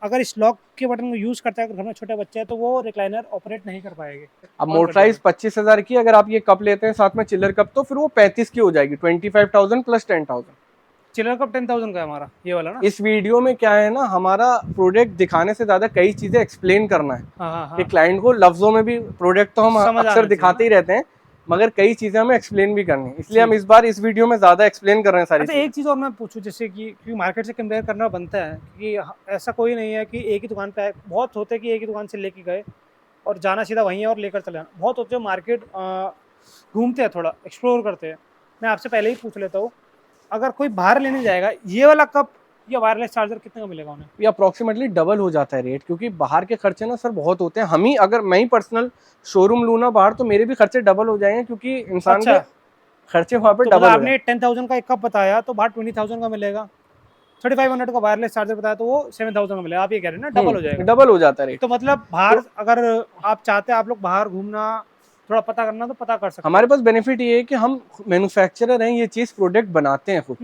अगर इस लॉक के बटन को यूज करता है, अगर घर में छोटे बच्चे हैं तो वो रिक्लाइनर ऑपरेट नहीं कर पाएंगे। अब मोटराइज 25,000 की अगर आप ये कप लेते हैं साथ में चिल्लर कप, तो फिर वो 35 की हो जाएगी, 25,000 प्लस 10,000। चिल्लर कप 10,000 का है हमारा ये वाला ना। इस वीडियो में क्या है ना, हमारा प्रोडक्ट दिखाने से ज्यादा कई चीजें एक्सप्लेन करना है। हाँ। कि क्लाइंट को लफ्जों में भी, प्रोडक्ट तो हम समझ अक्सर आना दिखाते ही रहते हैं, मगर कई चीजें हमें एक्सप्लेन भी करनी है, इसलिए हम इस बार इस वीडियो में ज्यादा एक्सप्लेन कर रहे हैं सारी अच्छा, एक चीज और मैं पूछूं, जैसे कि क्योंकि मार्केट से कंपेयर करना बनता है कि ऐसा कोई नहीं है कि एक ही दुकान पे बहुत होते हैं कि एक ही दुकान से लेके गए और जाना सीधा वहीं है और लेकर चले आना। बहुत होते हैं मार्केट घूमते हैं, थोड़ा एक्सप्लोर करते हैं। मैं आपसे पहले ही पूछ लेता हूँ, अगर कोई बाहर लेने जाएगा ये वाला कप या वायरलेस चार्जर कितने का मिलेगा उन्हें? ये अप्रोक्सीमेटली डबल हो जाता है रेट, क्योंकि बाहर के खर्चे ना सर बहुत होते हैं। हम ही अगर मैं ही पर्सनल शोरूम लूँ ना बाहर, तो मेरे भी खर्चे डबल हो जाएंगे, क्योंकि इंसान के खर्चे वहाँ पे तो डबल। आपने 10,000 का एक कप बताया तो बाहर 20,000 का मिलेगा, 3500 का वायरलेस चार्जर बताया तो वो 7,000 का मिलेगा। आप ये कह रहे हैं ना डबल हो जाएगा? डबल हो जाता है रेट। तो मतलब बाहर अगर आप चाहते हैं, आप लोग बाहर घूमना थोड़ा पता करना, तो पता कर सकते हैं। हमारे पास बेनिफिट ये है कि हम मैन्युफैक्चरर हैं, ये चीज प्रोडक्ट बनाते हैं खुद।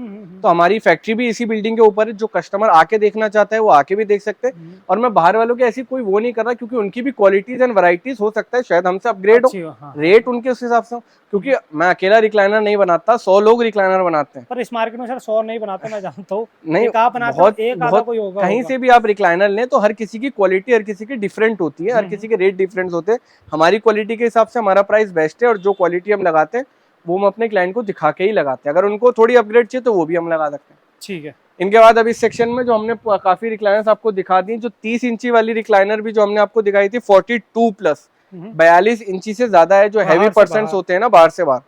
तो हमारी फैक्ट्री भी इसी बिल्डिंग के ऊपर है, जो कस्टमर आके देखना चाहता है वो आके भी देख सकते हैं। और मैं बाहर वालों की ऐसी कोई वो नहीं कर रहा, क्योंकि उनकी भी क्वालिटीज एंड वैरायटीज हो सकता है शायद हमसे अपग्रेड हो, रेट उनके उस हिसाब से हो, क्योंकि मैं अकेला रिक्लाइनर नहीं बनाता, 100 लोग रिक्लाइनर बनाते हैं। पर इस मार्केट में सर 100 नहीं बनाते, मैं जानता हूँ। नहीं, बहुत कहीं से भी आप रिक्लाइनर लें तो हर किसी की क्वालिटी हर किसी की डिफरेंट होती है, हर किसी के रेट डिफरेंट होते हैं। हमारी क्वालिटी के हिसाब से हमारा प्राइस बेस्ट है, और जो क्वालिटी हम लगाते हैं वो हम अपने क्लाइंट को दिखा के ही लगाते हैं। अगर उनको थोड़ी अपग्रेड चाहिए तो वो भी हम लगा सकते हैं। ठीक है। इनके बाद अभी इस सेक्शन में जो हमने काफी रिक्लाइनर्स आपको दिखा दी, जो 30 इंची वाली रिक्लाइनर भी जो हमने आपको दिखाई थी 42+, 42 इंची से ज्यादा है, जो हैवी बाहर से पर्सन्स बाहर। होते हैं ना बाहर से बाहर,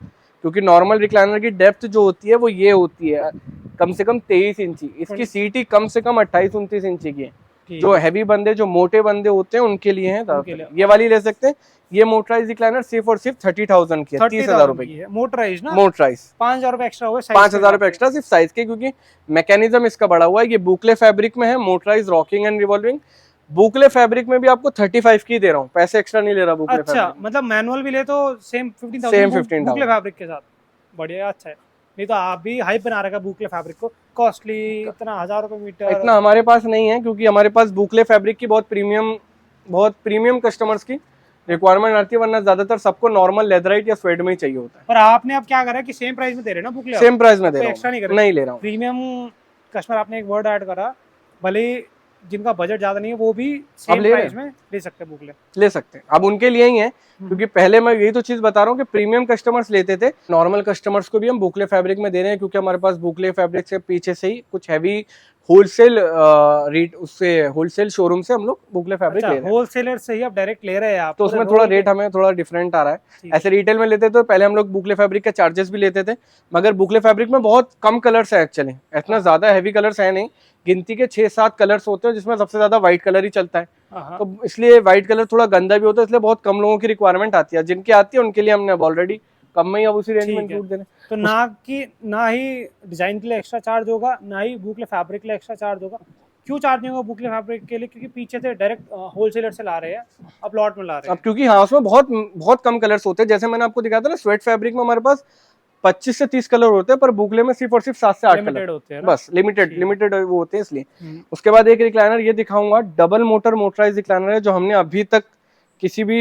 क्योंकि नॉर्मल रिक्लाइनर की डेप्थ जो होती है वो ये होती है कम से कम 23 इंची, इसकी सीट ही कम से कम 28-29 इंची की है। ठीक जो है। हैवी बंदे, जो मोटे बंदे होते हैं उनके लिए है उनके लिए। ये वाली ले सकते हैं। ये मोटराइज रिक्लाइनर सिर्फ और सिर्फ 30,000 की है, 30,000 रुपए की है मोटराइज ना। मोटराइज। 5,000 रुपए एक्स्ट्रा हुए, 5,000 रुपए एक्स्ट्रा सिर्फ साइज के, क्योंकि मैकेनिज्म इसका बड़ा हुआ है। ये बुकले फैब्रिक में है, motorise rocking and revolving. Boucle fabric में भी आपको 35 की दे रहा हूँ, पैसे एक्स्ट्रा नहीं ले रहा बुकले अच्छा, फैब्रिक। मतलब मैनुअल भी ले तो सेम 15,000 सेम 15,000 बुकले फैब्रिक के साथ। बढ़िया, अच्छा है। नहीं तो आप भी हाइप बना रखा बुकले फैब्रिक को, कॉस्टली इतना 1,000 रुपए मीटर। इतना हमारे पास नहीं है, क्योंकि हमारे पास बुकले फैब्रिक की बहुत प्रीमियम कस्टमर्स की रिक्वायरमेंट आती है, वरना ज्यादातर सबको नॉर्मल लेदराइट या स्वेड में ही चाहिए होता है। पर आपने अब क्या करा कि सेम प्राइस में दे रहे हैं ना बुकले? सेम प्राइस में दे रहा एक्स्ट्रा हूँ, नहीं ले रहा हूँ। प्रीमियम कस्टमर आपने एक वर्ड ऐड करा, भले जिनका बजट ज्यादा नहीं है वो भी सेम प्राइस में ले सकते हैं बुकले। ले सकते हैं, अब उनके लिए ही है, क्योंकि पहले मैं यही तो चीज बता रहा हूँ कि प्रीमियम कस्टमर्स लेते थे, नॉर्मल कस्टमर्स को भी हम बुकले फैब्रिक में दे रहे हैं, क्योंकि हमारे पास बुकले फैब्रिक से पीछे से ही कुछ हैवी होलसेल होलसेल शोरूम से हम लोग बुकले फैब्रिक ले रहे हैं। होलसेलर से ही आप डायरेक्ट ले रहे हैं आप, तो उसमें थोड़ा रेट हमें थोड़ा डिफरेंट आ रहा है। ऐसे रिटेल में लेते तो पहले हम लोग बुकले फैब्रिक के चार्जेस भी लेते थे, मगर बुकले फैब्रिक में बहुत कम कलर्स है एक्चुअली, इतना ज्यादा हैवी कलर्स है नहीं, गिनती के 6-7 कलर्स होते हैं, जिसमें सबसे ज्यादा व्हाइट कलर ही चलता है। तो इसलिए व्हाइट कलर थोड़ा गंदा भी होता है, इसलिए बहुत कम लोगों की रिक्वायरमेंट आती है। जिनकी आती है उनके लिए हमने अब ऑलरेडी कम में ही अब उसी रेंज में इंक्लूड दे रहे हैं। तो ना ही डिजाइन के लिए एक्स्ट्रा चार्ज होगा, ना ही बुकले फैब्रिक के लिए एक्स्ट्रा चार्ज होगा। क्यों चार्ज नहीं होगा बुकले फैब्रिक के लिए? क्योंकि पीछे से डायरेक्ट होलसेलर से ला रहे हैं, अब लॉट में ला रहे हैं। अब क्योंकि हाँ उसमें बहुत कम कलर्स होते हैं, जैसे मैंने आपको दिखाया था ना, स्वेट फैब्रिक में हमारे पास 25 से 30 कलर होते हैं, पर बुकले में सिर्फ और सिर्फ 7 से 8 कलर होते हैं, बस लिमिटेड वो होते हैं इसलिए। उसके बाद एक रिक्लाइनर ये दिखाऊंगा, डबल मोटर मोटराइज रिक्लाइनर है, जो हमने अभी तक किसी भी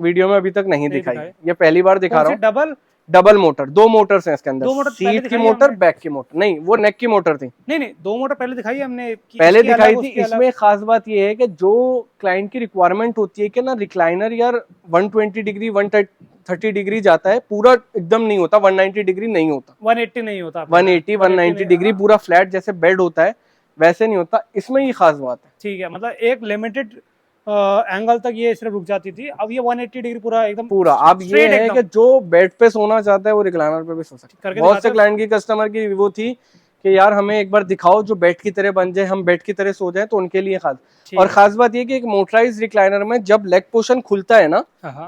वीडियो में अभी तक नहीं दिखाई, ये पहली बार दिखा रहा हूँ। डबल मोटर, 2 मोटर्स हैं इसके अंदर, सीट की मोटर, बैक की मोटर नहीं, वो नेक की मोटर थी। नहीं 2 मोटर पहले दिखाई हमने, पहले दिखाई थी। इसमें खास बात ये है कि जो क्लाइंट की रिक्वायरमेंट होती है कि ना रिक्लाइनर यार 120 डिग्री 130 डिग्री जाता है, पूरा एकदम नहीं होता, 190 डिग्री नहीं होता, 180 नहीं होता, 180-190 डिग्री पूरा फ्लैट जैसे बेड होता है वैसे नहीं होता, इसमें ये खास बात है। ठीक है, मतलब एक लिमिटेड एंगल तक ये सिर्फ रुक जाती थी, अब ये 180 डिग्री पूरा एकदम पूरा। अब ये है कि जो बेड पे सोना चाहता है वो रिक्लाइनर पे भी सो सकता है। बहुत से क्लाइंट की कस्टमर की वो थी कि यार हमें एक बार दिखाओ जो बेड की तरह बन जाए, हम बेड की तरह सो जाए, तो उनके लिए खास। और खास बात ये कि एक मोटराइज रिक्लाइनर में जब लेग पोर्शन खुलता है ना,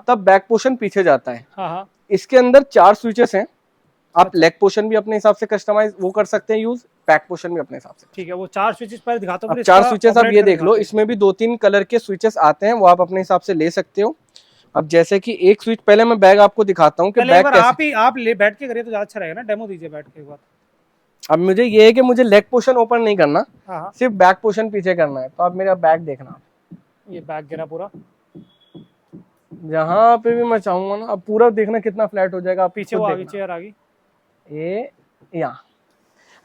तब बैक पोर्शन पीछे जाता है। इसके अंदर 4 स्विचेस हैं, आप लेग पोर्शन भी अपने हिसाब से कस्टमाइज वो कर सकते हैं यूज, बैक पोर्शन भी अपने हिसाब से। ठीक है, वो 4 स्विचेस पर दिखाता हूं। 4 स्विचेस आप ये देख लो, इसमें भी 2-3 कलर के स्विचेस आते हैं, वो आप अपने हिसाब से ले सकते हो। अब जैसे कि एक स्विच, पहले मैं बैग आपको दिखाता हूँ कि बैग कैसे आप ले बैठ के करिए तो ज्यादा अच्छा रहेगा ना, डेमो दीजिए बैठ के एक बार। अब मुझे ये है कि मुझे लेग पोर्शन ओपन नहीं करना, सिर्फ बैक पोर्शन पीछे करना है। तो आप मेरा बैग देखना, ये बैग गिरा पूरा, जहाँ पे भी मैं चाहूंगा ना, अब पूरा देखना कितना फ्लैट हो जाएगा। आप पीछे वो आगे चेयर आ गई, ये यहाँ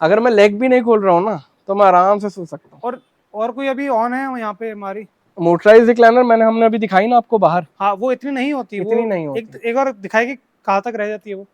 अगर मैं लेग भी नहीं खोल रहा हूँ ना, तो मैं आराम से सो सकता हूँ। और कोई अभी ऑन है यहाँ पे हमारी मोटराइज रिक्लाइनर हमने अभी दिखाई ना आपको बाहर। हाँ, वो इतनी नहीं होती, नहीं होती। एक और दिखाएगी कहाँ तक रह जाती है वो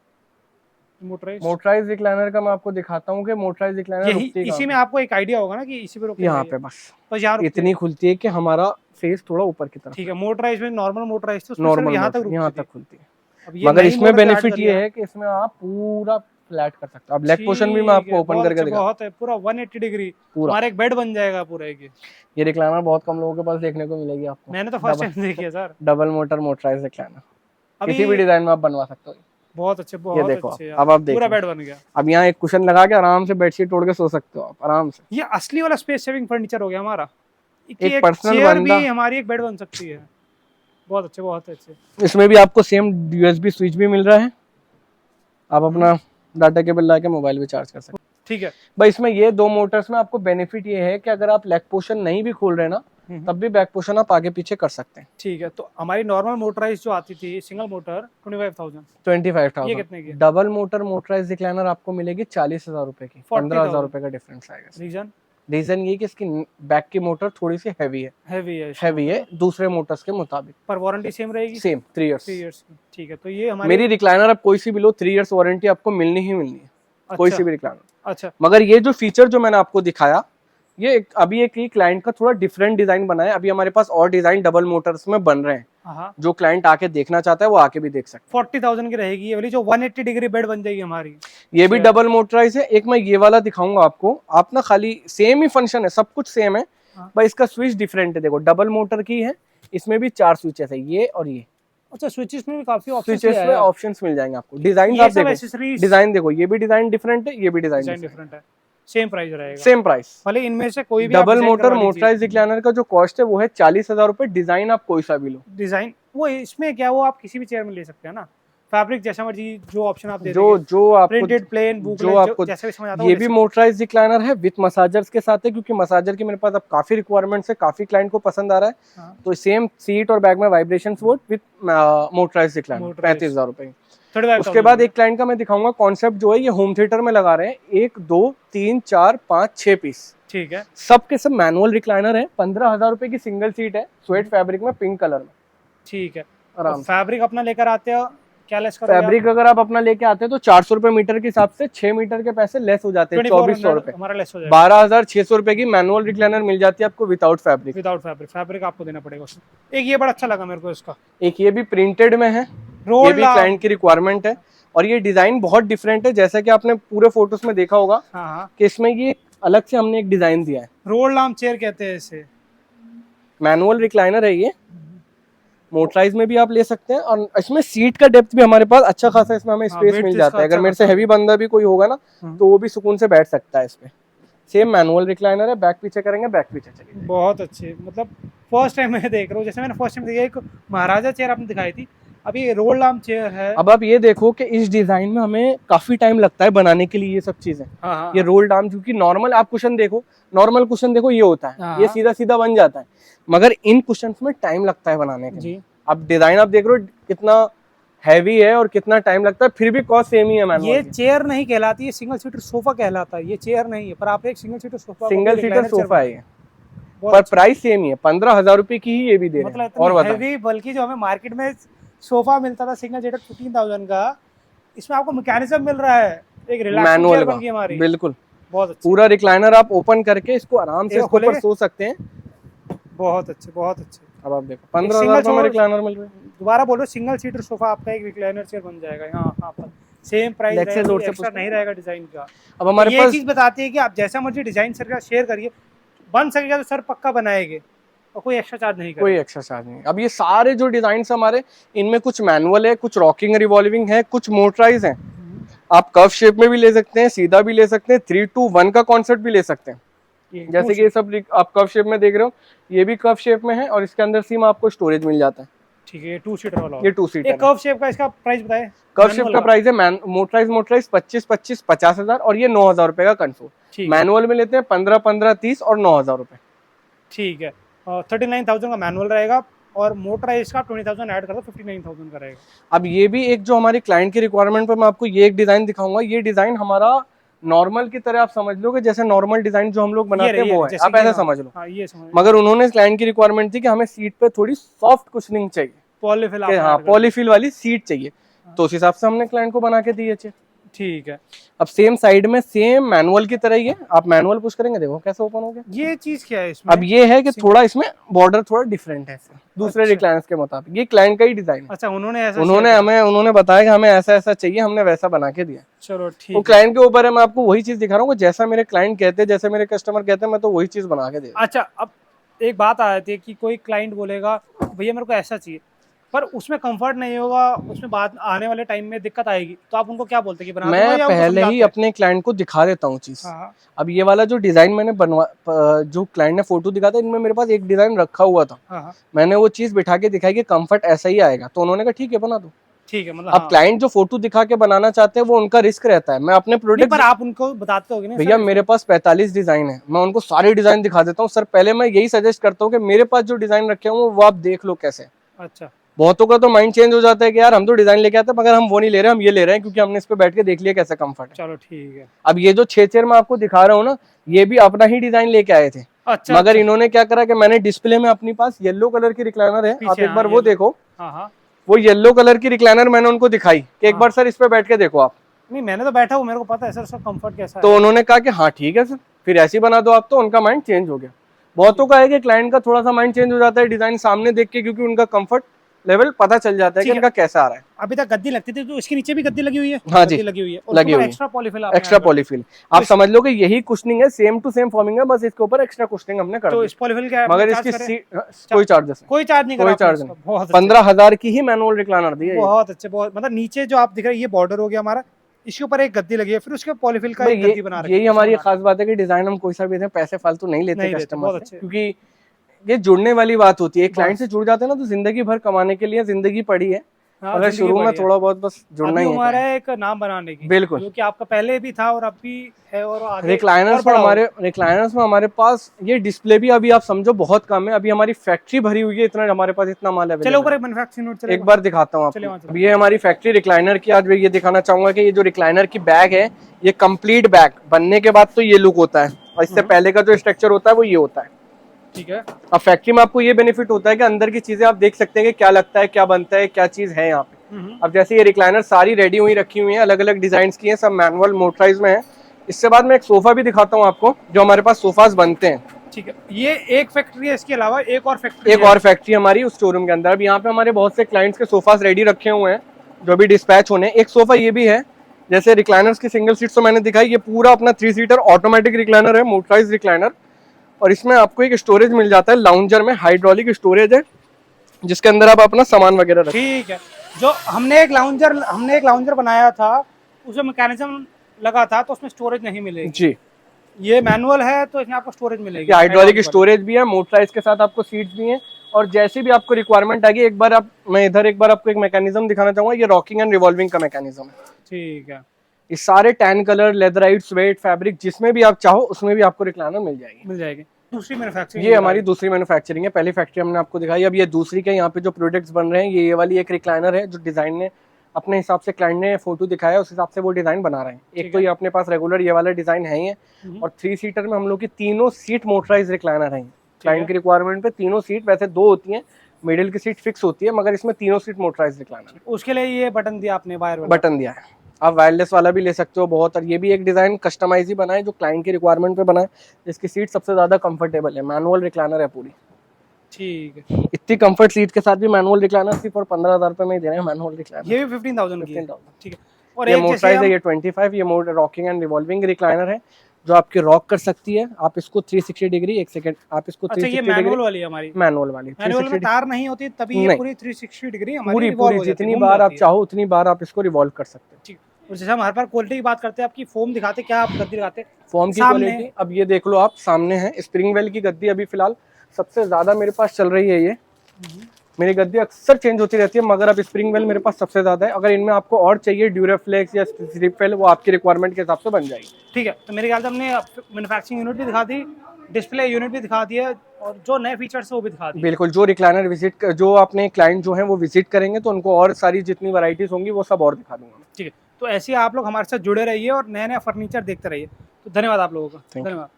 मोटराइज रिक्लाइनर का मैं आपको दिखाता हूँ कि मोटराइज रिक्लाइनर इसी में आपको एक आइडिया होगा ना कि इसी पे यहाँ पे बस यार इतनी खुलती है कि हमारा फेस थोड़ा ऊपर की तरफ। ठीक है, मोटराइज में नॉर्मल मोटराइज तो नॉर्मल यहाँ तक खुलती है, मगर इसमें बेनिफिट ये है कि इसमें आप पूरा फ्लैट कर सकते हो। अब लेग पोर्शन भी मैं आपको ओपन करके दिखाता हूं, बहुत है, पूरा 180 डिग्री हमारा एक बेड बन जाएगा पूरा। ये रिक्लाइनर बहुत कम लोगों के पास देखने को मिलेगी आपको, मैंने तो फर्स्ट टाइम देखी है sir. Double motor motorise recliner किसी भी डिजाइन में आप बनवा सकते हो, बहुत अच्छे, ये देखो अच्छे। अब आप देखो पूरा बेड बन गया। अब यहाँ एक कुशन लगा के आराम से बेडशीट ओढ़ के सो सकते हो आप आराम से। ये असली वाला स्पेस सेविंग फर्नीचर हो गया हमारा, एक पर्सनल चेयर भी हमारी एक बेड बन सकती है। बहुत अच्छे, बहुत अच्छे। इसमें भी आपको सेम USB स्विच भी मिल रहा है, आप अपना डाटा केबल ला के मोबाइल भी चार्ज कर सकते हैं। ठीक है भाई, इसमें ये 2 मोटर्स में आपको बेनिफिट ये है कि अगर आप लेग पोर्शन नहीं भी खोल रहे ना, तब भी बैक पोर्शन आप आगे पीछे कर सकते हैं। ठीक है, तो हमारी नॉर्मल मोटराइज जो आती थी सिंगल मोटर 25,000, ये कितने की? डबल मोटर मोटराइज रिक्लाइनर आपको मिलेगी 40,000 रुपए की, 15,000 रुपए का डिफरेंस आएगा। रीजन ये कि इसकी बैक की मोटर थोड़ी सी हैवी है दूसरे मोटर्स के मुताबिक। पर वारंटी सेम रहेगी? सेम 3 इयर्स की। ठीक है, तो ये हमारी मेरी रिक्लाइनर अब कोई सी भी लो 3 इयर्स वारंटी आपको मिलनी ही मिलनी है, कोई सी भी रिक्लाइनर। अच्छा मगर ये जो फीचर जो मैंने आपको दिखाया, ये अभी एक क्लाइंट का थोड़ा डिफरेंट डिजाइन बना है। अभी हमारे पास और डिजाइन डबल मोटर्स में बन रहे हैं, हाँ। जो क्लाइंट आके देखना चाहता है वो आके भी देख सकता 40,000 की रहेगी ये वाली, जो 180 डिग्री बेड बन जाएगी हमारी। है। ये भी अच्छा। डबल मोटराइज है। एक मैं ये वाला दिखाऊंगा आपको, आप ना खाली सेम ही फंक्शन है, सब कुछ सेम है, हाँ। बस इसका स्विच डिफरेंट है। देखो डबल मोटर की है, इसमें भी 4 स्विचेस है, ये और ये। अच्छा, स्विचेस में भी काफी स्विचेस ऑप्शंस में ऑप्शंस मिल जाएंगे आपको। डिजाइन ये आप सब देखो, एक्सेसरीज डिजाइन देखो, ये भी डिजाइन डिफरेंट है, ये भी डिजाइन डिजाइन डिफरेंट, डिफरेंट है, सेम प्राइस रहेगा, सेम प्राइस। भले इनमें से कोई भी आप डबल डिजाइन मोटर करवा लीजिए। मोटराइज रिक्लाइनर का जो कॉस्ट है वो है 40,000 रुपए। डिजाइन आप कोई सा भी लो, डिजाइन वो इसमें क्या, वो आप किसी भी चेयर में ले सकते हैं ना, फैब्रिक जैसा मर्जी, जो ऑप्शन आप दे जो देंगे, जो आपको प्रिंटेड, प्लेन, जो बुकलेट, आपको जैसा भी समझ आता है ये वो भी ले सकते मोटराइज रिक्लाइनर है विथ मसाजर्स के साथ है, क्योंकि मसाजर की मेरे पास अब काफी रिक्वायरमेंट्स है, काफी क्लाइंट को पसंद आ रहा है। हैं। हाँ, तो सेम सीट और बैग में vibration support with motorise recliner, Motorized। 35,000 रुपए। 35,000 उसके बाद एक क्लाइंट का मैं दिखाऊंगा कॉन्सेप्ट जो है, ये होम थिएटर में लगा रहे हैं, 1 2 3 4 5 6 पीस, ठीक है, सब के सब मैनुअल रिक्लाइनर है। 15,000 रुपए की सिंगल सीट है, स्वेट फैब्रिक में, पिंक कलर में, ठीक है। आराम से। फैब्रिक अपना लेकर आते हो, क्या लेस करोगे आप? फैब्रिक अगर आप अपना लेके आते हैं तो 400 रुपए मीटर के हिसाब से 6 मीटर के पैसे लेस हो जाते हैं, 2400 रुपए। हमारा लेस हो जाएगा। 12,600 रुपए की मैनुअल रिक्लाइनर मिल जाती है आपको without fabric. Without fabric, fabric आपको देना पड़ेगा उसमें। एक ये बड़ा अच्छा लगा मेरे को इसका, एक ये भी प्रिंटेड में है, ये रोल भी क्लाइंट की रिक्वायरमेंट है, और ये डिजाइन बहुत डिफरेंट है, जैसा कि आपने पूरे फोटोज में देखा होगा हाँ हाँ, कि इसमें ये अलग से हमने एक डिजाइन दिया है। रोल आर्म चेयर कहते हैं इसे। मैनुअल रिक्लाइनर है ये, मोटराइज में भी आप ले सकते हैं, और इसमें सीट का डेप्थ भी हमारे पास अच्छा खासा, इसमें हमें स्पेस weight मिल इसका जाता है। अगर अच्छा मेरे से खासा हैवी बंदा भी कोई होगा ना हम्म। तो वो भी सुकून से बैठ सकता है इसमें। सेम मैनुअल रिक्लाइनर है, बैक पीछे करेंगे, बैक पीछे चलिए। बहुत अच्छे, मतलब फर्स्ट टाइम मैं देख रहा हूँ, जैसे मैंने फर्स्ट टाइम देखा एक महाराजा चेयर आपने दिखाई थी, अब ये रोल आर्म चेयर है। अब आप ये देखो कि इस डिजाइन में हमें काफी टाइम लगता है बनाने के लिए ये सब चीजें। हाँ हाँ, ये रोल्ड आर्म, क्योंकि नॉर्मल आप कुशन देखो, नॉर्मल कुशन देखो ये होता है, हाँ। ये सीधा सीधा बन जाता है, मगर इन कुशंस में टाइम लगता है बनाने के लिए। जी, अब डिजाइन आप देख रहे हो कितना हैवी है और कितना टाइम लगता है, फिर भी कॉस्ट सेम ही है ये मैनुअल। चेयर नहीं कहलाती, ये सिंगल सीटर सोफा कहलाता है, ये चेयर नहीं है, पर आप एक single seater sofa, single seater sofa है ये, बहुत पर अच्छा। प्राइस सेम ही है, 15,000 रुपए की ही ये भी दे रहे मतलब हैं। और इतना बताएं, हैवी, बल्कि जो हमें मार्केट में सोफा मिलता था सिंगल सीटर 15,000 का, इसमें आपको मैकेनिज्म मिल रहा है, एक रिलैक्सिंग मैनुअल चेयर का, बन गई हमारी, बिल्कुल बहुत अच्छी, पूरा रिक्लाइनर आप ओपन करके इसको आराम से एक इसके ऊपर खोलेंगे? सो सकते हैं। बहुत अच्छे, बहुत अच्छे। अब आप देखो 15,000 रुपए में रिक्लाइनर मिल रहा है। दोबारा बोलो, सिंगल सीटर सोफा आपका एक रिक्लाइनर चेयर बन जाएगा यहाँ पर, सेम प्राइस Lexus रहेगा, रोड से एक्स्ट्रा पूछते नहीं हैं। रहेगा डिजाइन का। अब हमारे ये पास चीज बताती है कि आप जैसा मर्जी डिजाइन सर का शेयर करिए, बन सकेगा तो सर पक्का बनाएंगे, और कोई एक्स्ट्रा चार्ज नहीं कोई करेगा। एक्स्ट्रा चार्ज नहीं। अब ये सारे जो डिजाइन हमारे, इनमें कुछ मैनुअल है, कुछ रॉकिंग रिवॉल्विंग है, कुछ मोटराइज है। आप कर्व शेप में भी ले सकते हैं, सीधा भी ले सकते हैं, 3-2-1 का कॉन्सेप्ट भी ले सकते हैं। जैसे कि ये सब आप कर्व शेप में देख रहे हो, ये भी कर्व शेप में है, और इसके अंदर सिम आपको स्टोरेज मिल जाता है। ठीक है, 2 सीटर वाला ये 2 सीटर एक कर्व शेप का, इसका प्राइस बताए। कर्व शेप का प्राइस है मोटराइज 25 50,000, और ये 9,000 रुपए का कंफर्ट। ठीक है, मैनुअल में लेते हैं 15 30 और 9,000 रुपए। ठीक है, 39,000 का मैनुअल रहेगा, और मोटराइज का 20,000 ऐड कर दो, 59,000 का रहेगा। अब ये भी एक जो हमारी क्लाइंट की रिक्वायरमेंट पर मैं आपको ये एक डिजाइन दिखाऊंगा। ये डिजाइन हमारा नॉर्मल की तरह आप समझ लो कि जैसे नॉर्मल डिजाइन जो हम लोग बनाते हैं वो है, आप ऐसा समझ लो। हाँ, ये समझ, मगर उन्होंने क्लाइंट की रिक्वायरमेंट थी कि हमें सीट पे थोड़ी सॉफ्ट कुशनिंग चाहिए, पॉलीफिल कि हाँ पॉलीफिल वाली सीट चाहिए, तो उस हिसाब से हमने क्लाइंट को बना के दी है चेयर। ठीक है। अब सेम साइड में सेम मैनुअल की तरह ही है, आप मैनुअल पुश करेंगे, देखो कैसे ओपन हो गया। ये चीज क्या है इसमें? अब ये है कि थोड़ा इसमें बॉर्डर थोड़ा डिफरेंट है दूसरे अच्छा। रिक्लाइनर्स के मुताबिक, ये क्लाइंट का ही डिजाइन है। अच्छा, उन्होंने उन्होंने बताया कि हमें ऐसा ऐसा चाहिए, हमने वैसा बना के दिया। चलो ठीक वो है। क्लाइंट के ऊपर है, मैं आपको वही चीज दिखा रहा हूँ, जैसा मेरे क्लाइंट कहते हैं, जैसे मेरे कस्टमर कहते हैं, मैं तो वही चीज बना के दे रहा हूँ। अच्छा, अब एक बात आ जाती है कि कोई क्लाइंट बोलेगा भैया मेरे को ऐसा चाहिए, पर उसमें कंफर्ट नहीं होगा, उसमें बाद आने वाले टाइम में दिक्कत आएगी, तो आप उनको क्या बोलते हैं कि बना दूंगा, मैं या उनको पहले ही समझाते हैं? अपने क्लाइंट को दिखा देता हूँ चीज। हाँ, अब ये वाला जो डिजाइन मैंने जो क्लाइंट ने फोटो दिखा था, इनमें मेरे पास एक डिजाइन रखा हुआ था, हाँ, मैंने वो चीज बिठा के दिखाई कि कंफर्ट ऐसा ही आएगा, तो उन्होंने कहा ठीक है बना दो। ठीक है, मतलब अब क्लाइंट जो फोटो दिखा के बनाना चाहते हैं वो उनका रिस्क रहता है। मैं अपने प्रोडक्ट पर आप उनको बताते होगे ना भैया मेरे पास 45 डिजाइन है, मैं उनको सारे डिजाइन दिखा देता हूँ। सर पहले मैं यही सजेस्ट करता हूँ कि मेरे पास जो डिजाइन रखे हुए वो आप देख लो कैसे। अच्छा, बहुतों का तो माइंड चेंज हो जाता है कि यार हम तो डिजाइन लेके आते हैं, मगर हम वो नहीं ले रहे, हम ये ले रहे हैं क्योंकि हमने इस पे बैठ के देख लिया कैसे कंफर्ट है। चलो ठीक है। अब ये जो 6 चेयर मैं आपको दिखा रहा हूँ ना, ये भी अपना ही डिजाइन लेके आए थे। अच्छा, मगर इन्होंने क्या करा कि मैंने डिस्प्ले में अपनी पास येलो कलर की रिक्लाइनर है, आप एक बार वो देखो, हाँ, वो येलो कलर की रिक्लाइनर मैंने उनको दिखाई कि एक बार सर इस पे बैठ के देखो आप। नहीं मैंने तो बैठा हूँ, मेरे को पता है सर उसका कंफर्ट कैसा तो है। उन्होंने कहा कि हाँ ठीक है सर, फिर ऐसे ही बना दो आप, तो उनका माइंड चेंज हो गया। बहुतों का है कि क्लाइंट का थोड़ा सा माइंड चेंज हो जाता है डिजाइन सामने देख के, क्योंकि उनका कंफर्ट लेवल पता चल जाता है कि ठीक है। इनका कैसा आ रहा है। अभी तक गद्दी लगती थी, तो इसके नीचे भी गद्दी लगी हुई है। हाँ जी, गद्दी लगी हुई है और लगी हुई है। एक्स्ट्रा पॉलीफिल आपने एक्स्ट्रा add कर दिया। पॉलीफिल, आप समझ लो कि यही कुशनिंग है, सेम टू सेम फॉर्मिंग है, बस इसके ऊपर एक्स्ट्रा कुशनिंग हमने कर तो दी। इस पॉलीफिल क्या मगर चार्ज इसकी करें? सीट कोई चार्जेस नहीं, कोई चार्ज नहीं करा कोई आपने चार्ज इसका। नहीं। बहुत अच्छे, 15,000 की ही मैनुअल रिक्लाइनर दी है ये। बहुत अच्छे, बहुत मतलब नीचे जो आप दिख रहे हैं ये बॉर्डर हो गया हमारा, इसके ऊपर एक गद्दी लगी है, फिर उसके पॉलीफिल का भाई एक गद्दी बना रखी है। यही हमारी खास बात है कि डिजाइन हम कोई सा भी दें, पैसे फालतू नहीं लेते नहीं लेते, कस्टमर बहुत से, अच्छे। क्योंकि ये जुड़ने वाली बात होती है। क्लाइंट बस। से जुड़ जाते हैं ना तो जिंदगी भर कमाने के लिए जिंदगी पड़ी है, हाँ, अगर जिंदगी शुरू में बड़ी है। थोड़ा बहुत बस जुड़ना अभी ही है उम्र client। है एक नाम बनाने की, बिल्कुल। जो कि आपका पहले भी था और अब भी है और आगे और रिक्लाइनर्स में बड़ा हमारे होगा। रिक्लाइनर्स में हमारे पास ये डिस्प्ले भी अभी आप समझो बहुत कम है, अभी हमारी फैक्ट्री भरी हुई है, इतना हमारे पास इतना माल चलो अवेलेबल ऊपर है। एक मैन्युफैक्चरिंग यूनिट चलेगा। एक बार दिखाता हूँ चलिए आपको। वहाँ चलो। अब ये हमारी फैक्ट्री रिक्लाइनर की, आज मैं ये दिखाना चाहूंगा कि ये जो रिक्लाइनर की बैग है, ये कंप्लीट बैग बनने के बाद तो ये लुक होता है, और इससे पहले का जो स्ट्रक्चर होता है वो ये होता है। ठीक है। अब फैक्ट्री में आपको ये बेनिफिट होता है कि अंदर की चीजें आप देख सकते हैं कि क्या लगता है, क्या बनता है, क्या चीज है यहाँ पे। अब जैसे ये रिक्लाइनर सारी रेडी हुई रखी हुई है, अलग अलग डिजाइन की है, सब मैनुअल मोटराइज में है। इससे बाद में एक सोफा भी दिखाता हूँ आपको, जो हमारे पास सोफाज बनते हैं। ठीक है, ये एक फैक्ट्री है, इसके अलावा एक और फैक्ट्री एक और फैक्ट्री हमारी उस शोरूम के अंदर। अब यहाँ पे हमारे बहुत से क्लाइंट्स के सोफाज रेडी रखे हुए हैं, जो भी डिस्पैच होने। एक सोफा ये भी है, जैसे रिक्लाइनर्स की सिंगल सीट तो मैंने दिखाई, ये पूरा अपना 3 सीटर ऑटोमेटिक रिक्लाइनर है, मोटराइज रिक्लाइनर। और इसमें आपको एक स्टोरेज मिल जाता है, लाउंजर में हाइड्रोलिक स्टोरेज है, जिसके अंदर आप अपना सामान वगैरह रख। ठीक है। जो हमने एक लाउंजर बनाया था, उसमें मैकेनिज्म लगा था, तो उसमें स्टोरेज नहीं मिलेगी। जी, ये मैनुअल है तो इसमें आपको स्टोरेज मिलेगी, ये हाइड्रोलिक स्टोरेज भी है, मोटराइज के साथ आपको सीट्स भी हैं। और जैसे भी आपको रिक्वायरमेंट आएगी, एक बार मैं इधर एक बार आपको एक मैकेनिज्म दिखाना चाहूंगा। ये रॉकिंग एंड रिवॉल्विंग का मैकेनिज्म है। ठीक है। ये सारे tan colour, leatherette, sweat, fabric, जिसमें भी आप चाहो उसमें भी आपको रिक्लाइनर मिल जाएगी। मिल जाएगी। दूसरी मैन्युफैक्चरिंग ये हमारी दूसरी मैन्युफैक्चरिंग है, पहली फैक्ट्री हमने आपको दिखाई, अब ये दूसरी के यहाँ पे जो प्रोडक्ट्स बन रहे हैं, ये वाली एक रिक्लाइनर है जो डिजाइन ने अपने हिसाब से क्लाइंट ने फोटो दिखाया, उस हिसाब से वो डिजाइन बना रहे हैं। एक तो ये अपने पास रेगुलर ये वाला डिजाइन है ही है, और 3 सीटर में हम लोग की तीनों सीट मोटराइज रिक्लाइनर है। क्लाइंट की रिक्वायरमेंट पे तीनों सीट, वैसे 2 होती है, मिडिल की सीट फिक्स होती है, मगर इसमें तीनों सीट मोटराइज रिक्लाइनर। उसके लिए ये बटन दिया आपने, वायर बटन दिया है, आप वायरलेस वाला भी ले सकते हो बहुत। और ये भी एक डिजाइन कस्टमाइज ही बना है, जो क्लाइंट की रिक्वायरमेंट पे बना है, जिसकी सीट सबसे ज्यादा कंफर्टेबल है, मैनुअल रिक्लाइनर है पूरी। ठीक है। इतनी कंफर्ट सीट के साथ भी मैनुअल रिक्लाइनर सिर्फ और 15,000 रुपए में ही दे रहे हैं मैनुअल रिक्लाइनर। ये भी 15,000 की है। 15,000। ठीक है। और ये एक जैसे मोटराइज है, हम ये 25, ये mode rocking and revolving recliner है, जो आपकी रॉक कर सकती है। आप इसको 360 डिग्री, एक सेकंड, आप इसको अच्छा, ये 360 मैनुअल डिग्री, वाली है हमारी। मैनुअल वाली मैनुअल में 360 तार नहीं होती, तभी ये नहीं। पूरी 360 डिग्री हमारी पूरी रिवॉल्व पूरी हो जाती है, जितनी घूम बार आप जाती है। चाहो उतनी बार आप इसको रिवॉल्व कर सकते हो। ठीक। और जैसे हम हर बार क्वालिटी की बात करते हैं, आपकी फोम दिखाते, क्या आप गद्दी दिखाते? फॉर्म की सामने। क्वालिटी अब ये देख लो, आप सामने है स्प्रिंग वेल की गद्दी, अभी फिलहाल सबसे ज्यादा मेरे पास चल रही है ये। मेरी गद्दी अक्सर चेंज होती रहती है, मगर अब स्प्रिंग वेल मेरे पास सबसे ज्यादा है। अगर इनमें आपको और चाहिए ड्यूराफ्लेक्स या स्लिप वेल, वो आपकी रिक्वायरमेंट के हिसाब से बन जाएगी। ठीक है, तो मेरे ख्याल से हमने मैन्युफैक्चरिंग यूनिट भी दिखा दी, डिस्प्ले यूनिट भी दिखा दिया, और जो नए फीचर्स है वो भी दिखा दिए। बिल्कुल, जो रिक्लाइनर विजिट, जो अपने क्लाइंट जो है वो विजिट करेंगे, तो उनको और सारी जितनी वैरायटीज होंगी वो सब और दिखा दूंगा। ठीक है, तो ऐसे ही आप लोग हमारे साथ जुड़े रहिए और नए नए फर्नीचर देखते रहिए। तो धन्यवाद आप लोगों का, Thank you. धन्यवाद।